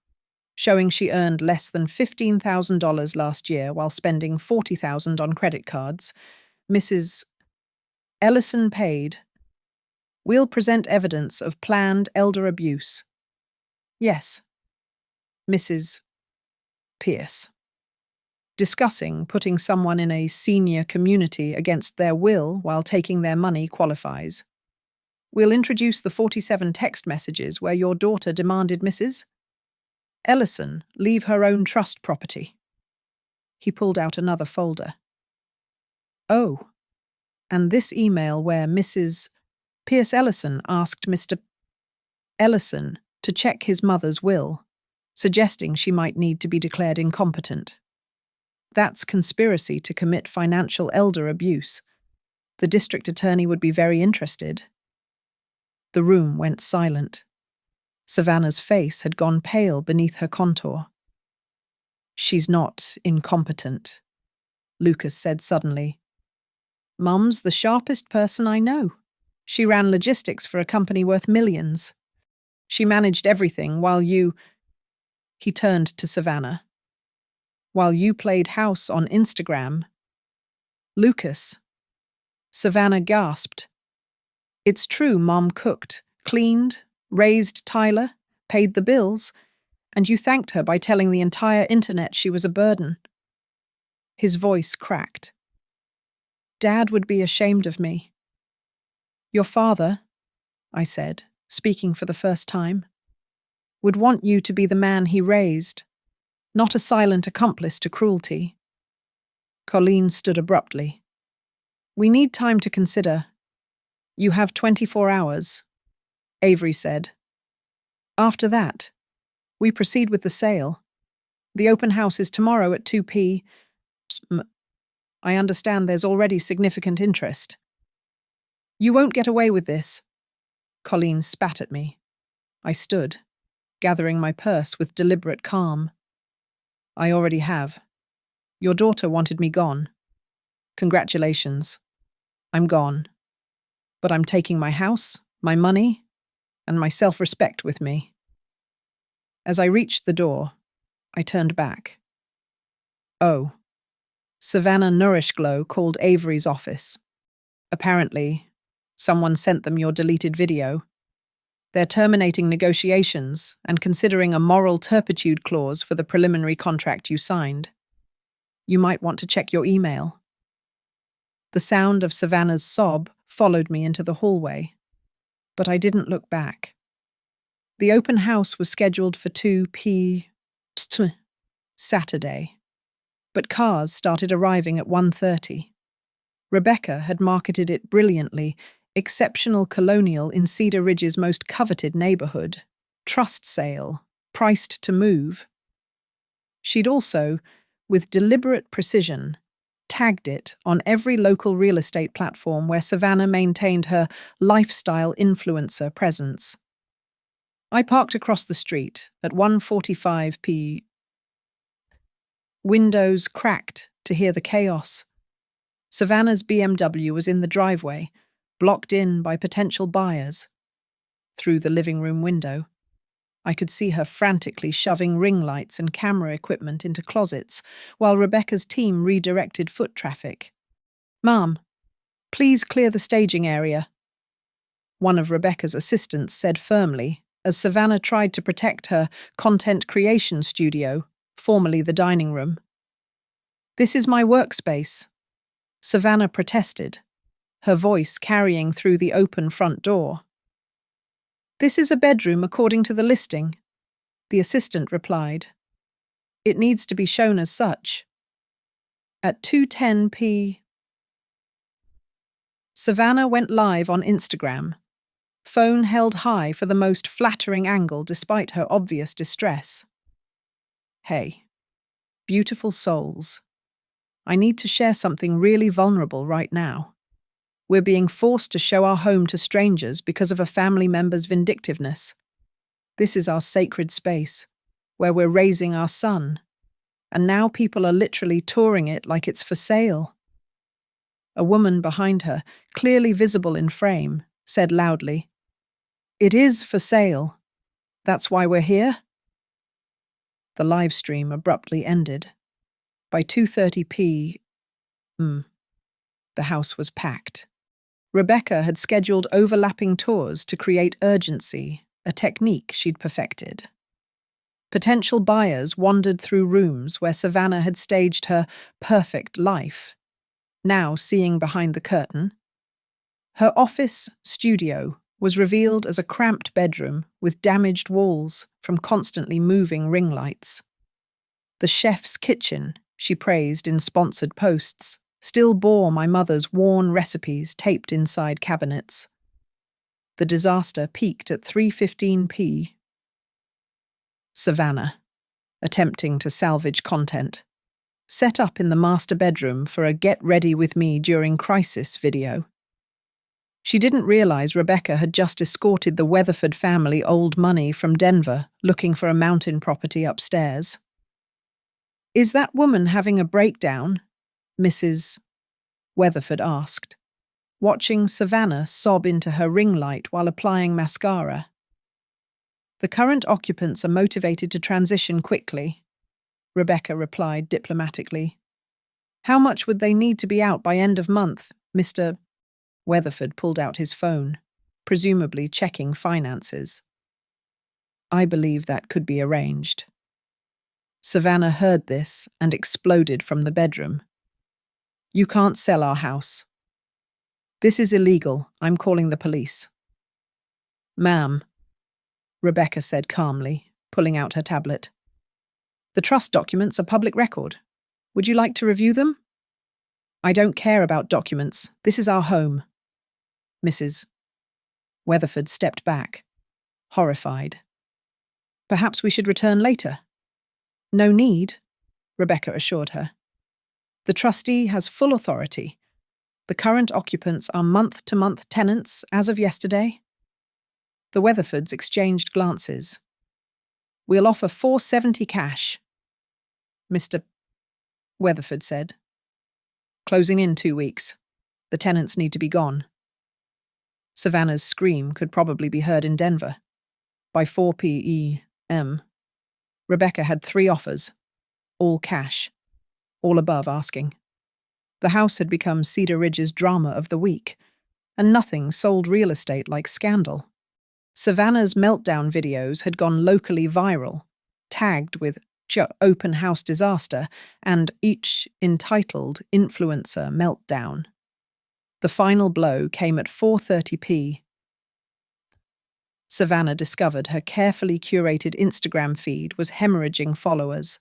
showing she earned less than $15,000 last year while spending $40,000 on credit cards. Mrs. Ellison paid. We'll present evidence of planned elder abuse. Yes. Mrs. Pierce. Discussing putting someone in a senior community against their will while taking their money qualifies. We'll introduce the 47 text messages where your daughter demanded Mrs. Ellison leave her own trust property. He pulled out another folder. Oh, and this email where Mrs. Pierce Ellison asked Mr. Ellison to check his mother's will, suggesting she might need to be declared incompetent. That's conspiracy to commit financial elder abuse. The district attorney would be very interested. The room went silent. Savannah's face had gone pale beneath her contour. She's not incompetent, Lucas said suddenly. Mum's the sharpest person I know. She ran logistics for a company worth millions. She managed everything while you... He turned to Savannah. While you played house on Instagram. Lucas. Savannah gasped. It's true Mom cooked, cleaned, raised Tyler, paid the bills, and you thanked her by telling the entire internet she was a burden. His voice cracked. Dad would be ashamed of me. Your father, I said, speaking for the first time, would want you to be the man he raised, not a silent accomplice to cruelty. Colleen stood abruptly. We need time to consider. You have 24 hours, Avery said. After that, we proceed with the sale. The open house is tomorrow at 2 p.m. I understand there's already significant interest. You won't get away with this. Colleen spat at me. I stood, gathering my purse with deliberate calm. I already have. Your daughter wanted me gone. Congratulations. I'm gone. But I'm taking my house, my money, and my self-respect with me. As I reached the door, I turned back. Oh. Savannah Nourishglow called Avery's office. Apparently, someone sent them your deleted video. They're terminating negotiations and considering a moral turpitude clause for the preliminary contract you signed. You might want to check your email. The sound of Savannah's sob followed me into the hallway, but I didn't look back. The open house was scheduled for 2 p.m. Saturday, but cars started arriving at 1:30. Rebecca had marketed it brilliantly, exceptional colonial in Cedar Ridge's most coveted neighborhood, trust sale, priced to move. She'd also, with deliberate precision, tagged it on every local real estate platform where Savannah maintained her lifestyle influencer presence. I parked across the street at 1:45 p.m. Windows cracked to hear the chaos. Savannah's BMW was in the driveway, blocked in by potential buyers. Through the living room window, I could see her frantically shoving ring lights and camera equipment into closets, while Rebecca's team redirected foot traffic. "Ma'am, please clear the staging area," one of Rebecca's assistants said firmly, as Savannah tried to protect her content creation studio, formerly the dining room. "This is my workspace," Savannah protested, her voice carrying through the open front door. "This is a bedroom according to the listing," the assistant replied. "It needs to be shown as such." At 2:10 p. Savannah went live on Instagram, phone held high for the most flattering angle despite her obvious distress. "Hey, beautiful souls. I need to share something really vulnerable right now. We're being forced to show our home to strangers because of a family member's vindictiveness. This is our sacred space, where we're raising our son, and now people are literally touring it like it's for sale." A woman behind her, clearly visible in frame, said loudly, "It is for sale. That's why we're here." The live stream abruptly ended. By 2:30 p. The house was packed. Rebecca had scheduled overlapping tours to create urgency, a technique she'd perfected. Potential buyers wandered through rooms where Savannah had staged her perfect life, now seeing behind the curtain. Her office studio was revealed as a cramped bedroom with damaged walls from constantly moving ring lights. The chef's kitchen, she praised in sponsored posts, still bore my mother's worn recipes taped inside cabinets. The disaster peaked at 3:15 p. Savannah, attempting to salvage content, set up in the master bedroom for a "Get Ready With Me During Crisis" video. She didn't realize Rebecca had just escorted the Weatherford family old money from Denver looking for a mountain property upstairs. "Is that woman having a breakdown?" Mrs. Weatherford asked, watching Savannah sob into her ring light while applying mascara. "The current occupants are motivated to transition quickly," Rebecca replied diplomatically. "How much would they need to be out by end of month?" Mr. Weatherford pulled out his phone, presumably checking finances. "I believe that could be arranged." Savannah heard this and exploded from the bedroom. "You can't sell our house. This is illegal. I'm calling the police." "Ma'am," Rebecca said calmly, pulling out her tablet. "The trust documents are public record. Would you like to review them?" "I don't care about documents. This is our home." Mrs. Weatherford stepped back, horrified. "Perhaps we should return later." "No need," Rebecca assured her. "The trustee has full authority. The current occupants are month-to-month tenants as of yesterday." The Weatherfords exchanged glances. "We'll offer $470 cash," Mr. Weatherford said. "Closing in 2 weeks. The tenants need to be gone." Savannah's scream could probably be heard in Denver. By 4 p.m., Rebecca had 3 offers, all cash, all above asking. The house had become Cedar Ridge's drama of the week, and nothing sold real estate like scandal. Savannah's meltdown videos had gone locally viral, tagged with "open house disaster" and each entitled "Influencer Meltdown." The final blow came at 4:30 p. Savannah discovered her carefully curated Instagram feed was hemorrhaging followers.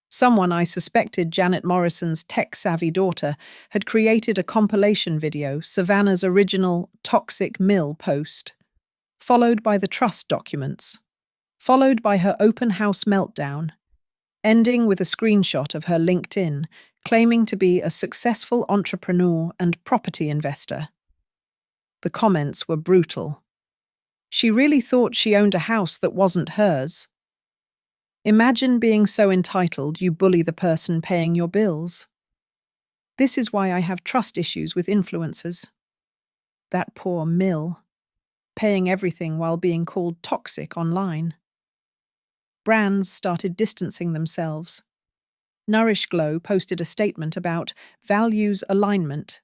Someone I suspected Janet Morrison's tech-savvy daughter had created a compilation video, Savannah's original Toxic Mill post, followed by the trust documents, followed by her open house meltdown, ending with a screenshot of her LinkedIn, claiming to be a successful entrepreneur and property investor. The comments were brutal. She really thought she owned a house that wasn't hers. Imagine being so entitled you bully the person paying your bills. This is why I have trust issues with influencers. That poor Mill, paying everything while being called toxic online. Brands started distancing themselves. Nourish Glow posted a statement about values alignment.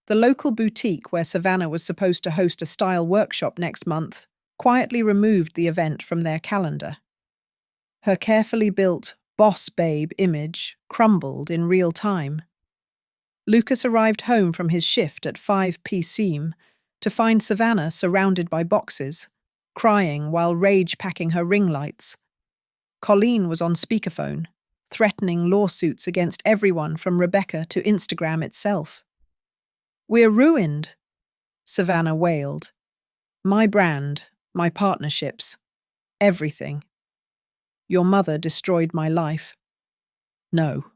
The local boutique where Savannah was supposed to host a style workshop next month quietly removed the event from their calendar. Her carefully built boss babe image crumbled in real time. Lucas arrived home from his shift at 5 p.m. to find Savannah surrounded by boxes, crying while rage-packing her ring lights. Colleen was on speakerphone, threatening lawsuits against everyone from Rebecca to Instagram itself. "We're ruined," Savannah wailed. "My brand, my partnerships, everything. Your mother destroyed my life." "No,"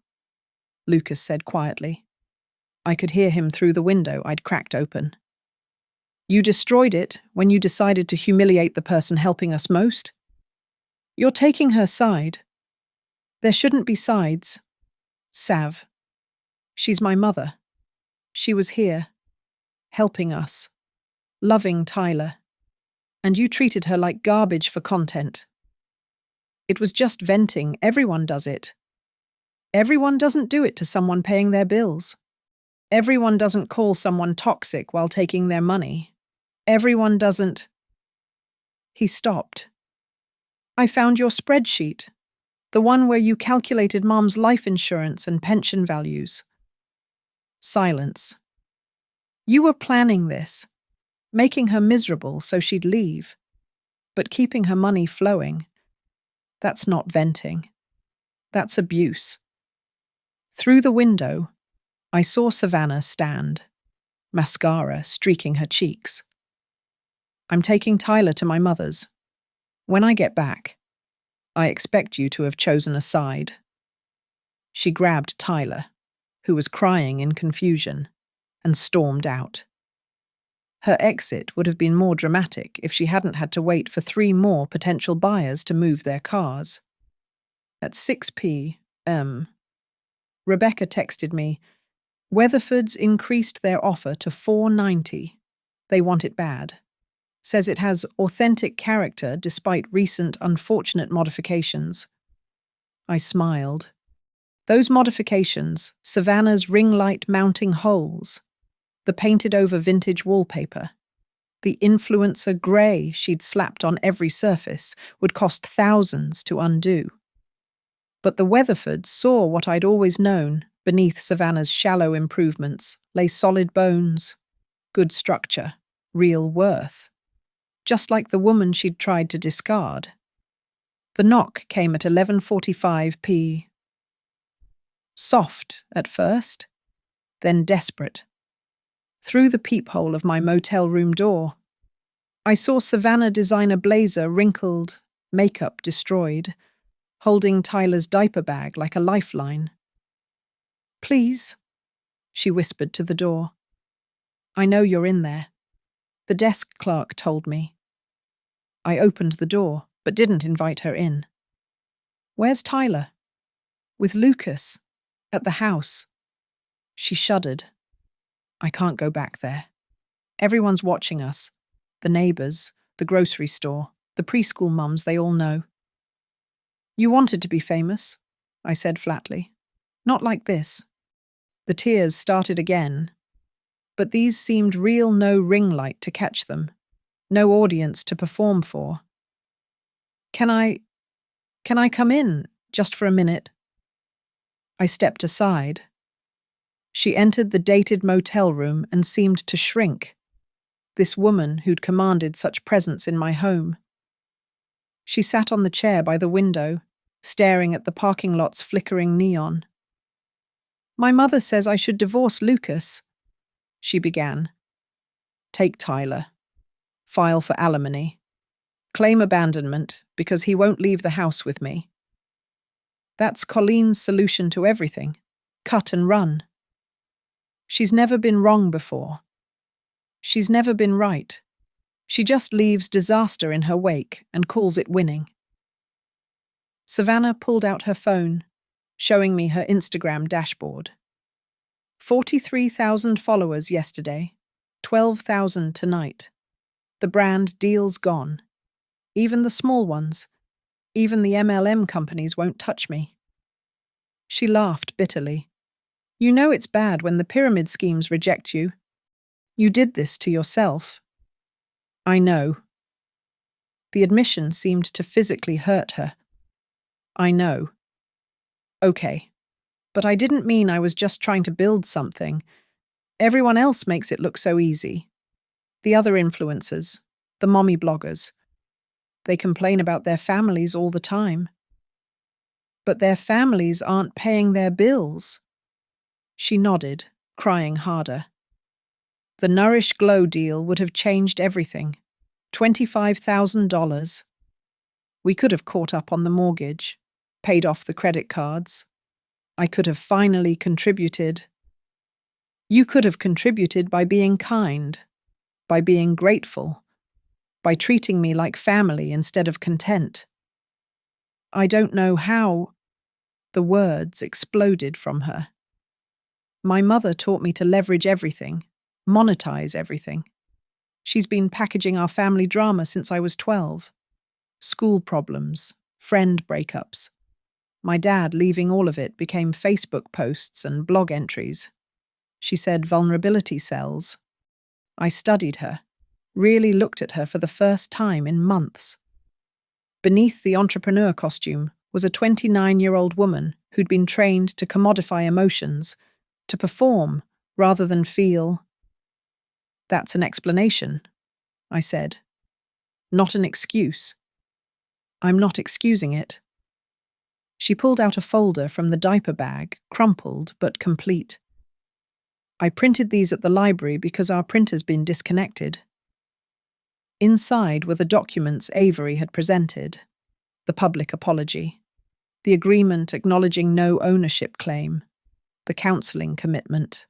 Lucas said quietly. I could hear him through the window I'd cracked open. "You destroyed it when you decided to humiliate the person helping us most? You're taking her side. There shouldn't be sides. Sav. She's my mother. She was here, helping us, loving Tyler. And you treated her like garbage for content. It was just venting. Everyone does it. Everyone doesn't do it to someone paying their bills. Everyone doesn't call someone toxic while taking their money. Everyone doesn't." He stopped. "I found your spreadsheet, the one where you calculated Mom's life insurance and pension values." Silence. "You were planning this, making her miserable so she'd leave, but keeping her money flowing. That's not venting. That's abuse." Through the window, I saw Savannah stand, mascara streaking her cheeks. "I'm taking Tyler to my mother's. When I get back, I expect you to have chosen a side." She grabbed Tyler, who was crying in confusion, and stormed out. Her exit would have been more dramatic if she hadn't had to wait for 3 more potential buyers to move their cars. At 6 p.m., Rebecca texted me, "Weatherford's increased their offer to $490. They want it bad. Says it has authentic character despite recent unfortunate modifications." I smiled. Those modifications, Savannah's ring light mounting holes, the painted-over vintage wallpaper, the influencer grey she'd slapped on every surface, would cost thousands to undo. But the Weatherfords saw what I'd always known. Beneath Savannah's shallow improvements lay solid bones, good structure, real worth. Just like the woman she'd tried to discard. The knock came at 11:45 p.m. Soft at first, then desperate. Through the peephole of my motel room door, I saw Savannah designer blazer wrinkled, makeup destroyed, holding Tyler's diaper bag like a lifeline. "Please," she whispered to the door. "I know you're in there. The desk clerk told me." I opened the door, but didn't invite her in. "Where's Tyler?" "With Lucas. At the house." She shuddered. "I can't go back there. Everyone's watching us. The neighbors, the grocery store, the preschool mums they all know." "You wanted to be famous," I said flatly. "Not like this." The tears started again, but these seemed real. No ring light to catch them, no audience to perform for. Can I come in, just for a minute?" I stepped aside. She entered the dated motel room and seemed to shrink. This woman who'd commanded such presence in my home. She sat on the chair by the window, staring at the parking lot's flickering neon. "My mother says I should divorce Lucas," she began. "Take Tyler. File for alimony. Claim abandonment because he won't leave the house with me. That's Colleen's solution to everything. Cut and run. She's never been wrong before. She's never been right. She just leaves disaster in her wake and calls it winning." Savannah pulled out her phone, showing me her Instagram dashboard. 43,000 followers yesterday, 12,000 tonight. The brand deal's gone. Even the small ones. Even the MLM companies won't touch me." She laughed bitterly. "You know it's bad when the pyramid schemes reject you. You did this to yourself." "I know." The admission seemed to physically hurt her. "I know." "Okay. But I didn't mean I was just trying to build something. Everyone else makes it look so easy. The other influencers, the mommy bloggers, they complain about their families all the time. But their families aren't paying their bills." She nodded, crying harder. The Nourish Glow deal would have changed everything. $25,000. We could have caught up on the mortgage, paid off the credit cards. I could have finally contributed. You could have contributed by being kind, by being grateful, by treating me like family instead of content. I don't know how. The words exploded from her. My mother taught me to leverage everything, monetize everything. She's been packaging our family drama since I was 12. School problems, friend breakups. My dad leaving all of it became Facebook posts and blog entries. She said vulnerability sells. I studied her, really looked at her for the first time in months. Beneath the entrepreneur costume was a 29-year-old woman who'd been trained to commodify emotions, to perform rather than feel. "That's an explanation," I said. "Not an excuse." "I'm not excusing it." She pulled out a folder from the diaper bag, crumpled but complete. "I printed these at the library because our printer's been disconnected." Inside were the documents Avery had presented, the public apology, the agreement acknowledging no ownership claim, the counselling commitment,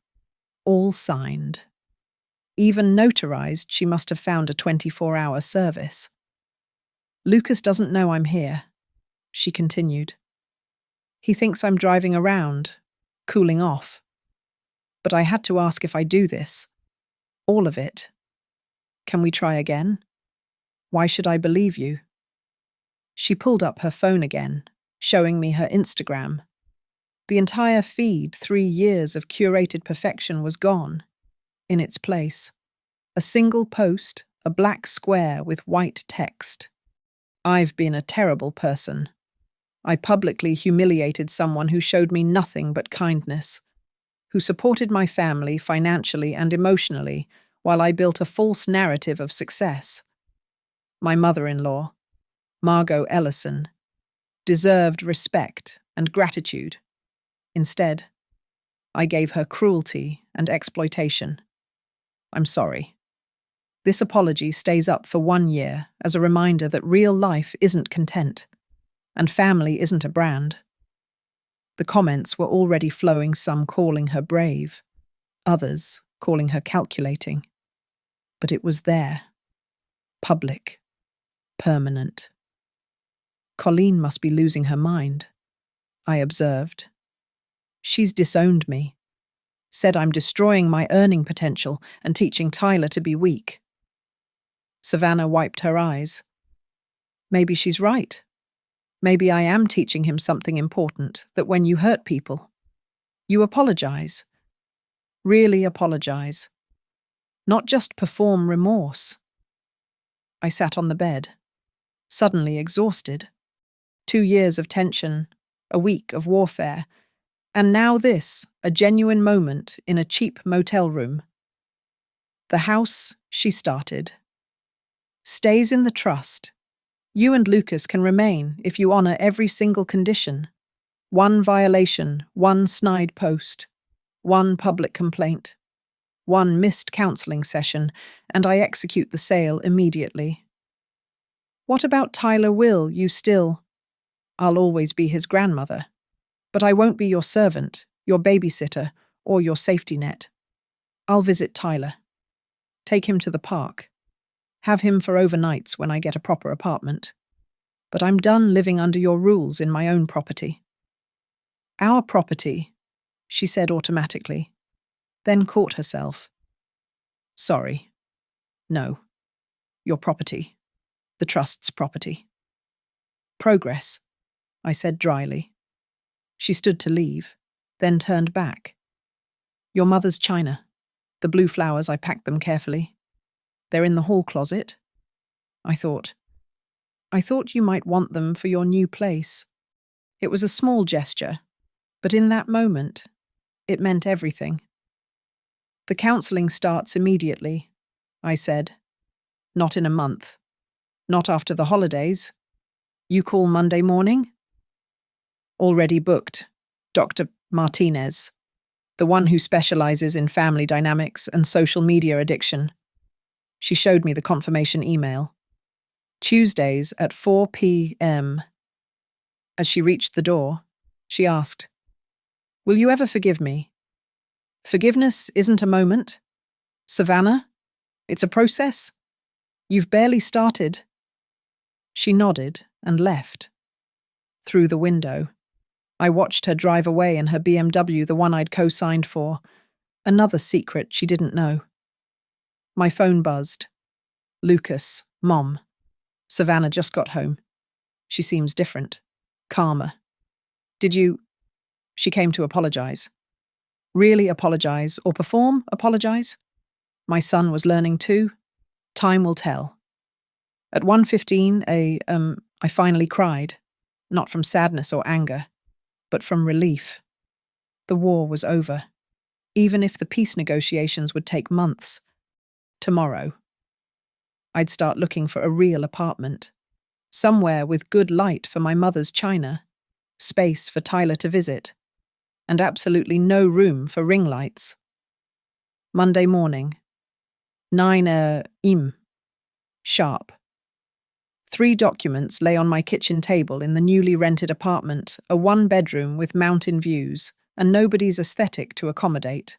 all signed. Even notarized, she must have found a 24-hour service. "Lucas doesn't know I'm here," she continued. "He thinks I'm driving around, cooling off. But I had to ask if I do this. All of it. Can we try again? Why should I believe you?" She pulled up her phone again, showing me her Instagram. The entire feed, 3 years of curated perfection, was gone. In its place, a single post, a black square with white text. "I've been a terrible person. I publicly humiliated someone who showed me nothing but kindness, who supported my family financially and emotionally while I built a false narrative of success. My mother-in-law, Margot Ellison, deserved respect and gratitude. Instead, I gave her cruelty and exploitation. I'm sorry. This apology stays up for 1 year as a reminder that real life isn't content, and family isn't a brand." The comments were already flowing, some calling her brave, others calling her calculating. But it was there. Public. Permanent. "Colleen must be losing her mind," I observed. "She's disowned me. Said I'm destroying my earning potential and teaching Tyler to be weak." Savannah wiped her eyes. "Maybe she's right. Maybe I am teaching him something important, that when you hurt people, you apologize. Really apologize. Not just perform remorse." I sat on the bed, suddenly exhausted. 2 years of tension, a week of warfare, and now this, a genuine moment in a cheap motel room. "The house," she started, "stays in the trust. You and Lucas can remain if you honor every single condition. 1 violation, 1 snide post, 1 public complaint, 1 missed counseling session, and I execute the sale immediately." "What about Tyler Will? You still—" "I'll always be his grandmother. But I won't be your servant, your babysitter, or your safety net. I'll visit Tyler. Take him to the park. Have him for overnights when I get a proper apartment. But I'm done living under your rules in my own property." "Our property," she said automatically, then caught herself. "Sorry. No. Your property. The trust's property." Progress, I said dryly. She stood to leave, then turned back. Your mother's china. The blue flowers, I packed them carefully. They're in the hall closet. I thought you might want them for your new place. It was a small gesture, but in that moment, it meant everything. The counselling starts immediately, I said. Not in a month. Not after the holidays. You call Monday morning? Already booked. Dr. Martinez, the one who specializes in family dynamics and social media addiction. She showed me the confirmation email. Tuesdays at 4 p.m. As she reached the door, she asked, Will you ever forgive me? Forgiveness isn't a moment. Savannah, it's a process. You've barely started. She nodded and left. Through the window, I watched her drive away in her BMW, the one I'd co-signed for. Another secret she didn't know. My phone buzzed. Lucas, Mom. Savannah just got home. She seems different. Calmer. Did you... She came to apologize. Really apologize, or perform apologize? My son was learning too. Time will tell. At 1:15, I finally cried. Not from sadness or anger, but from relief. The war was over. Even if the peace negotiations would take months. Tomorrow, I'd start looking for a real apartment. Somewhere with good light for my mother's china, space for Tyler to visit, and absolutely no room for ring lights. Monday morning, 9 a.m. sharp. 3 documents lay on my kitchen table in the newly rented apartment, a 1-bedroom with mountain views, and nobody's aesthetic to accommodate.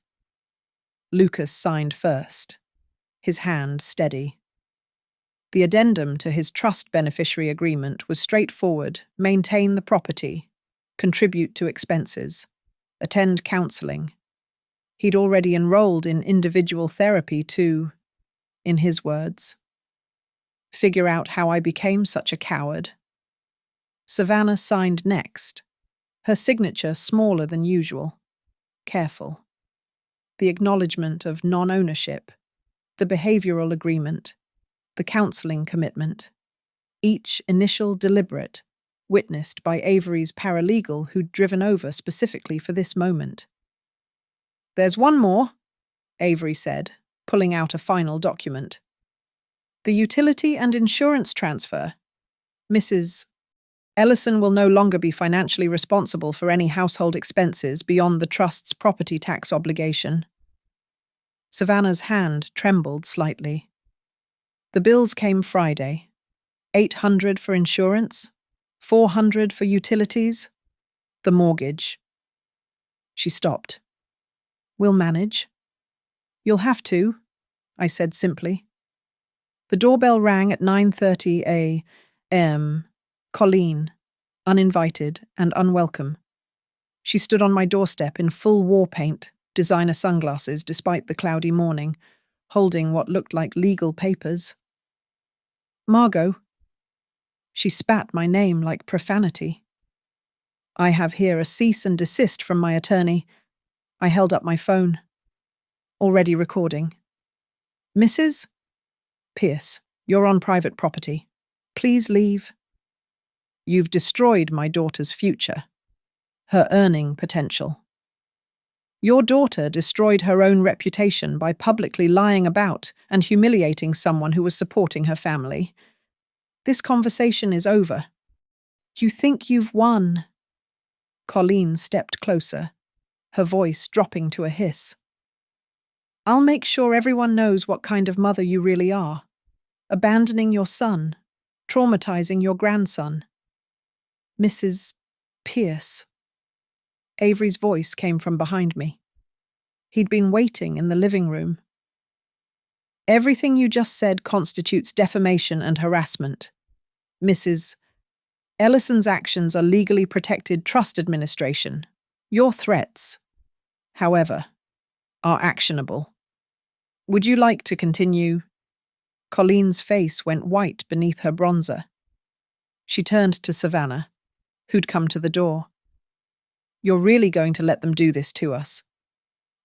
Lucas signed first, his hand steady. The addendum to his trust beneficiary agreement was straightforward: maintain the property, contribute to expenses, attend counselling. He'd already enrolled in individual therapy to, in his words, figure out how I became such a coward. Savannah signed next, her signature smaller than usual, careful. The acknowledgement of non-ownership, the behavioural agreement, the counselling commitment, each initial deliberate, witnessed by Avery's paralegal who'd driven over specifically for this moment. There's one more, Avery said, pulling out a final document. The utility and insurance transfer. Mrs. Ellison will no longer be financially responsible for any household expenses beyond the trust's property tax obligation. Savannah's hand trembled slightly. The bills came Friday. $800 for insurance, $400 for utilities, the mortgage. She stopped. We'll manage. You'll have to, I said simply. The doorbell rang at 9:30 a.m. Colleen, uninvited and unwelcome. She stood on my doorstep in full war paint, designer sunglasses despite the cloudy morning, holding what looked like legal papers. Margot. She spat my name like profanity. I have here a cease and desist from my attorney. I held up my phone. Already recording. Mrs. Pierce, you're on private property. Please leave. You've destroyed my daughter's future, her earning potential. Your daughter destroyed her own reputation by publicly lying about and humiliating someone who was supporting her family. This conversation is over. You think you've won. Colleen stepped closer, her voice dropping to a hiss. I'll make sure everyone knows what kind of mother you really are. Abandoning your son, traumatizing your grandson. Mrs. Pierce. Avery's voice came from behind me. He'd been waiting in the living room. Everything you just said constitutes defamation and harassment. Mrs. Ellison's actions are legally protected trust administration. Your threats, however, are actionable. Would you like to continue? Colleen's face went white beneath her bronzer. She turned to Savannah, who'd come to the door. You're really going to let them do this to us?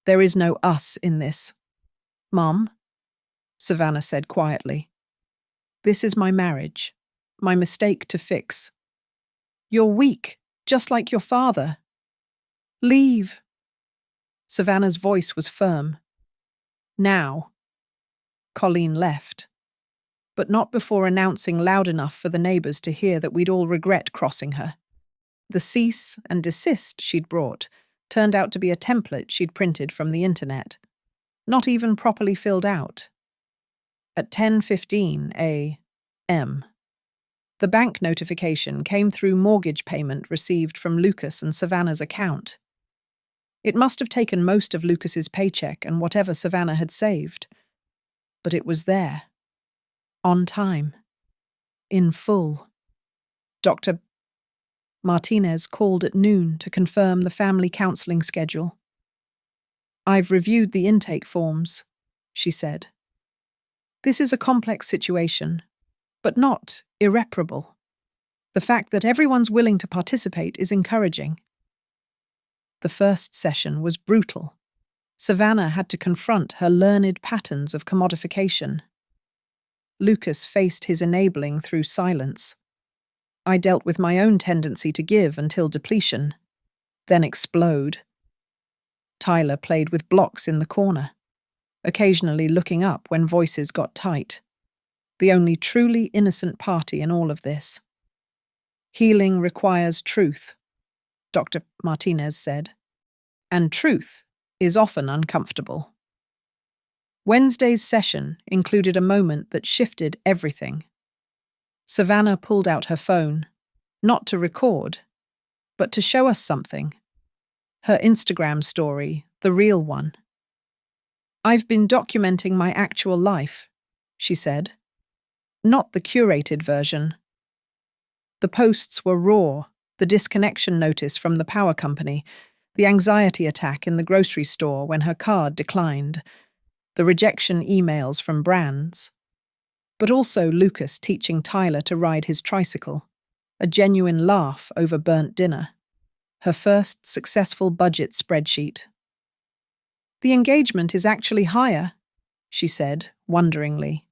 There is no us in this. Mum, Savannah said quietly. This is my marriage, my mistake to fix. You're weak, just like your father. Leave. Savannah's voice was firm. Now. Colleen left, but not before announcing loud enough for the neighbours to hear that we'd all regret crossing her. The cease and desist she'd brought turned out to be a template she'd printed from the internet, not even properly filled out. At 10:15 a.m., the bank notification came through mortgage payment received from Lucas and Savannah's account. It must have taken most of Lucas's paycheck and whatever Savannah had saved. But it was there. On time. In full. Dr. Martinez called at noon to confirm the family counseling schedule. I've reviewed the intake forms, she said. This is a complex situation, but not irreparable. The fact that everyone's willing to participate is encouraging. The first session was brutal. Savannah had to confront her learned patterns of commodification. Lucas faced his enabling through silence. I dealt with my own tendency to give until depletion, then explode. Tyler played with blocks in the corner, occasionally looking up when voices got tight. The only truly innocent party in all of this. Healing requires truth, Dr. Martinez said, and truth is often uncomfortable. Wednesday's session included a moment that shifted everything. Savannah pulled out her phone, not to record, but to show us something. Her Instagram story, the real one. I've been documenting my actual life, she said. Not the curated version. The posts were raw, the disconnection notice from the power company, the anxiety attack in the grocery store when her card declined, the rejection emails from brands. But also Lucas teaching Tyler to ride his tricycle, a genuine laugh over burnt dinner, her first successful budget spreadsheet. The engagement is actually higher, she said, wonderingly.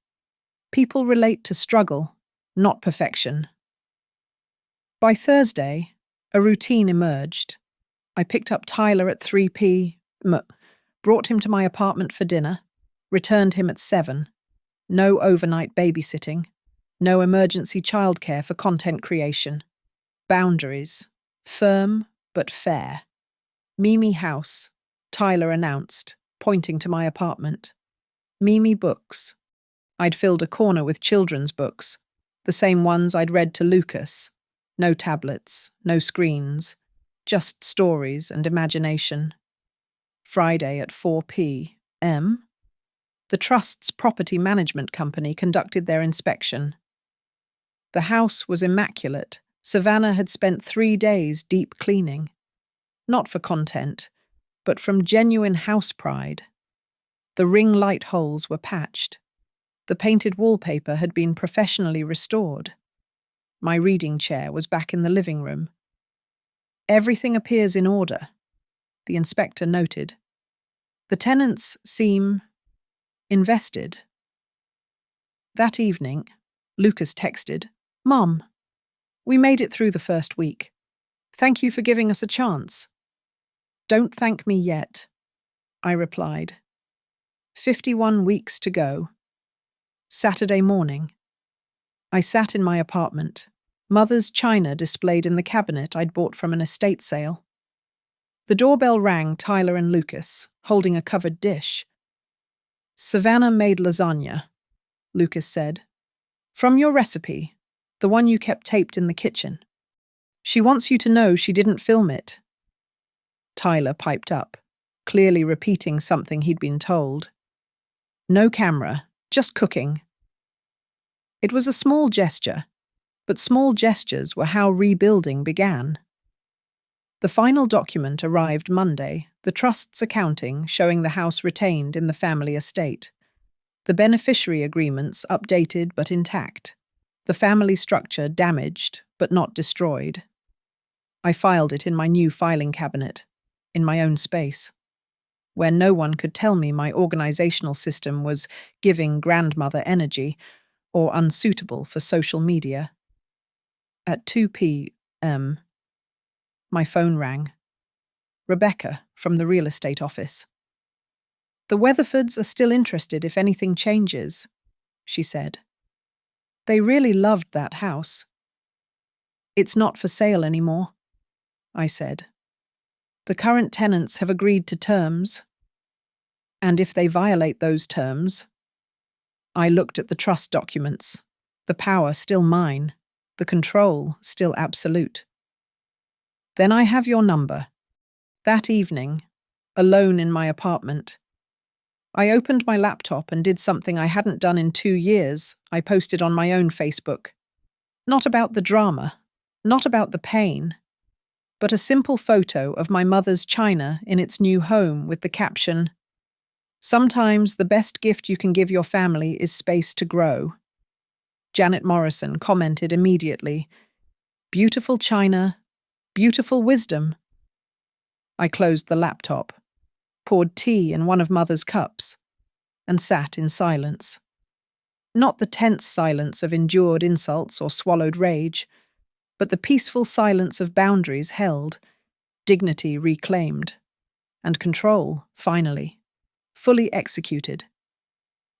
People relate to struggle, not perfection. By Thursday, a routine emerged. I picked up Tyler at 3 p.m., brought him to my apartment for dinner, returned him at 7. No overnight babysitting, no emergency childcare for content creation. Boundaries, firm but fair. Mimi House, Tyler announced, pointing to my apartment. Mimi Books. I'd filled a corner with children's books, the same ones I'd read to Lucas. No tablets, no screens, just stories and imagination. Friday at 4 p.m., the Trust's property management company conducted their inspection. The house was immaculate. Savannah had spent 3 days deep cleaning. Not for content, but from genuine house pride. The ring light holes were patched. The painted wallpaper had been professionally restored. My reading chair was back in the living room. Everything appears in order, the inspector noted. The tenants seem invested. That evening, Lucas texted, "Mum, we made it through the first week. Thank you for giving us a chance." "Don't thank me yet," I replied. 51 weeks to go. Saturday morning. I sat in my apartment, Mother's china displayed in the cabinet I'd bought from an estate sale. The doorbell rang. Tyler and Lucas, holding a covered dish. "Savannah made lasagna," Lucas said. "From your recipe, the one you kept taped in the kitchen. She wants you to know she didn't film it." Tyler piped up, clearly repeating something he'd been told. "No camera, just cooking." It was a small gesture, but small gestures were how rebuilding began. The final document arrived Monday, the Trust's accounting showing the house retained in the family estate. The beneficiary agreements updated but intact. The family structure damaged, but not destroyed. I filed it in my new filing cabinet, in my own space, where no one could tell me my organizational system was giving grandmother energy or unsuitable for social media. At 2 p.m., my phone rang. Rebecca, from the real estate office. "The Weatherfords are still interested if anything changes," she said. "They really loved that house." "It's not for sale anymore," I said. "The current tenants have agreed to terms, and if they violate those terms—" I looked at the trust documents. The power still mine, the control still absolute. "Then I have your number." That evening, alone in my apartment, I opened my laptop and did something I hadn't done in 2 years. I posted on my own Facebook. Not about the drama, not about the pain, but a simple photo of my mother's china in its new home with the caption, "Sometimes the best gift you can give your family is space to grow." Janet Morrison commented immediately, "Beautiful china, beautiful wisdom." I closed the laptop, poured tea in one of Mother's cups, and sat in silence. Not the tense silence of endured insults or swallowed rage, but the peaceful silence of boundaries held, dignity reclaimed, and control, finally, fully executed.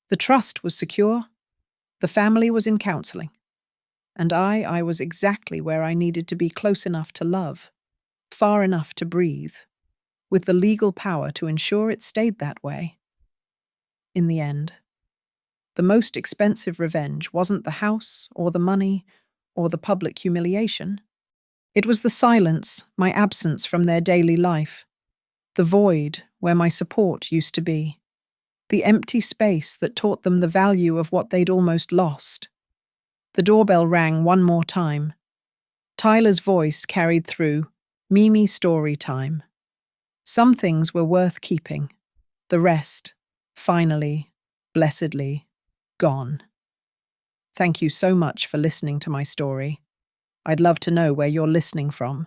The trust was secure, the family was in counseling, and I was exactly where I needed to be, close enough to love, far enough to breathe, with the legal power to ensure it stayed that way. In the end, the most expensive revenge wasn't the house or the money or the public humiliation. It was the silence, my absence from their daily life, the void where my support used to be, the empty space that taught them the value of what they'd almost lost. The doorbell rang one more time. Tyler's voice carried through, "Mimi story time." Some things were worth keeping. The rest, finally, blessedly, gone. Thank you so much for listening to my story. I'd love to know where you're listening from.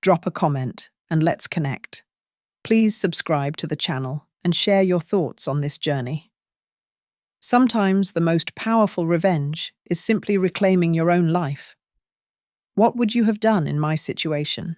Drop a comment and let's connect. Please subscribe to the channel and share your thoughts on this journey. Sometimes the most powerful revenge is simply reclaiming your own life. What would you have done in my situation?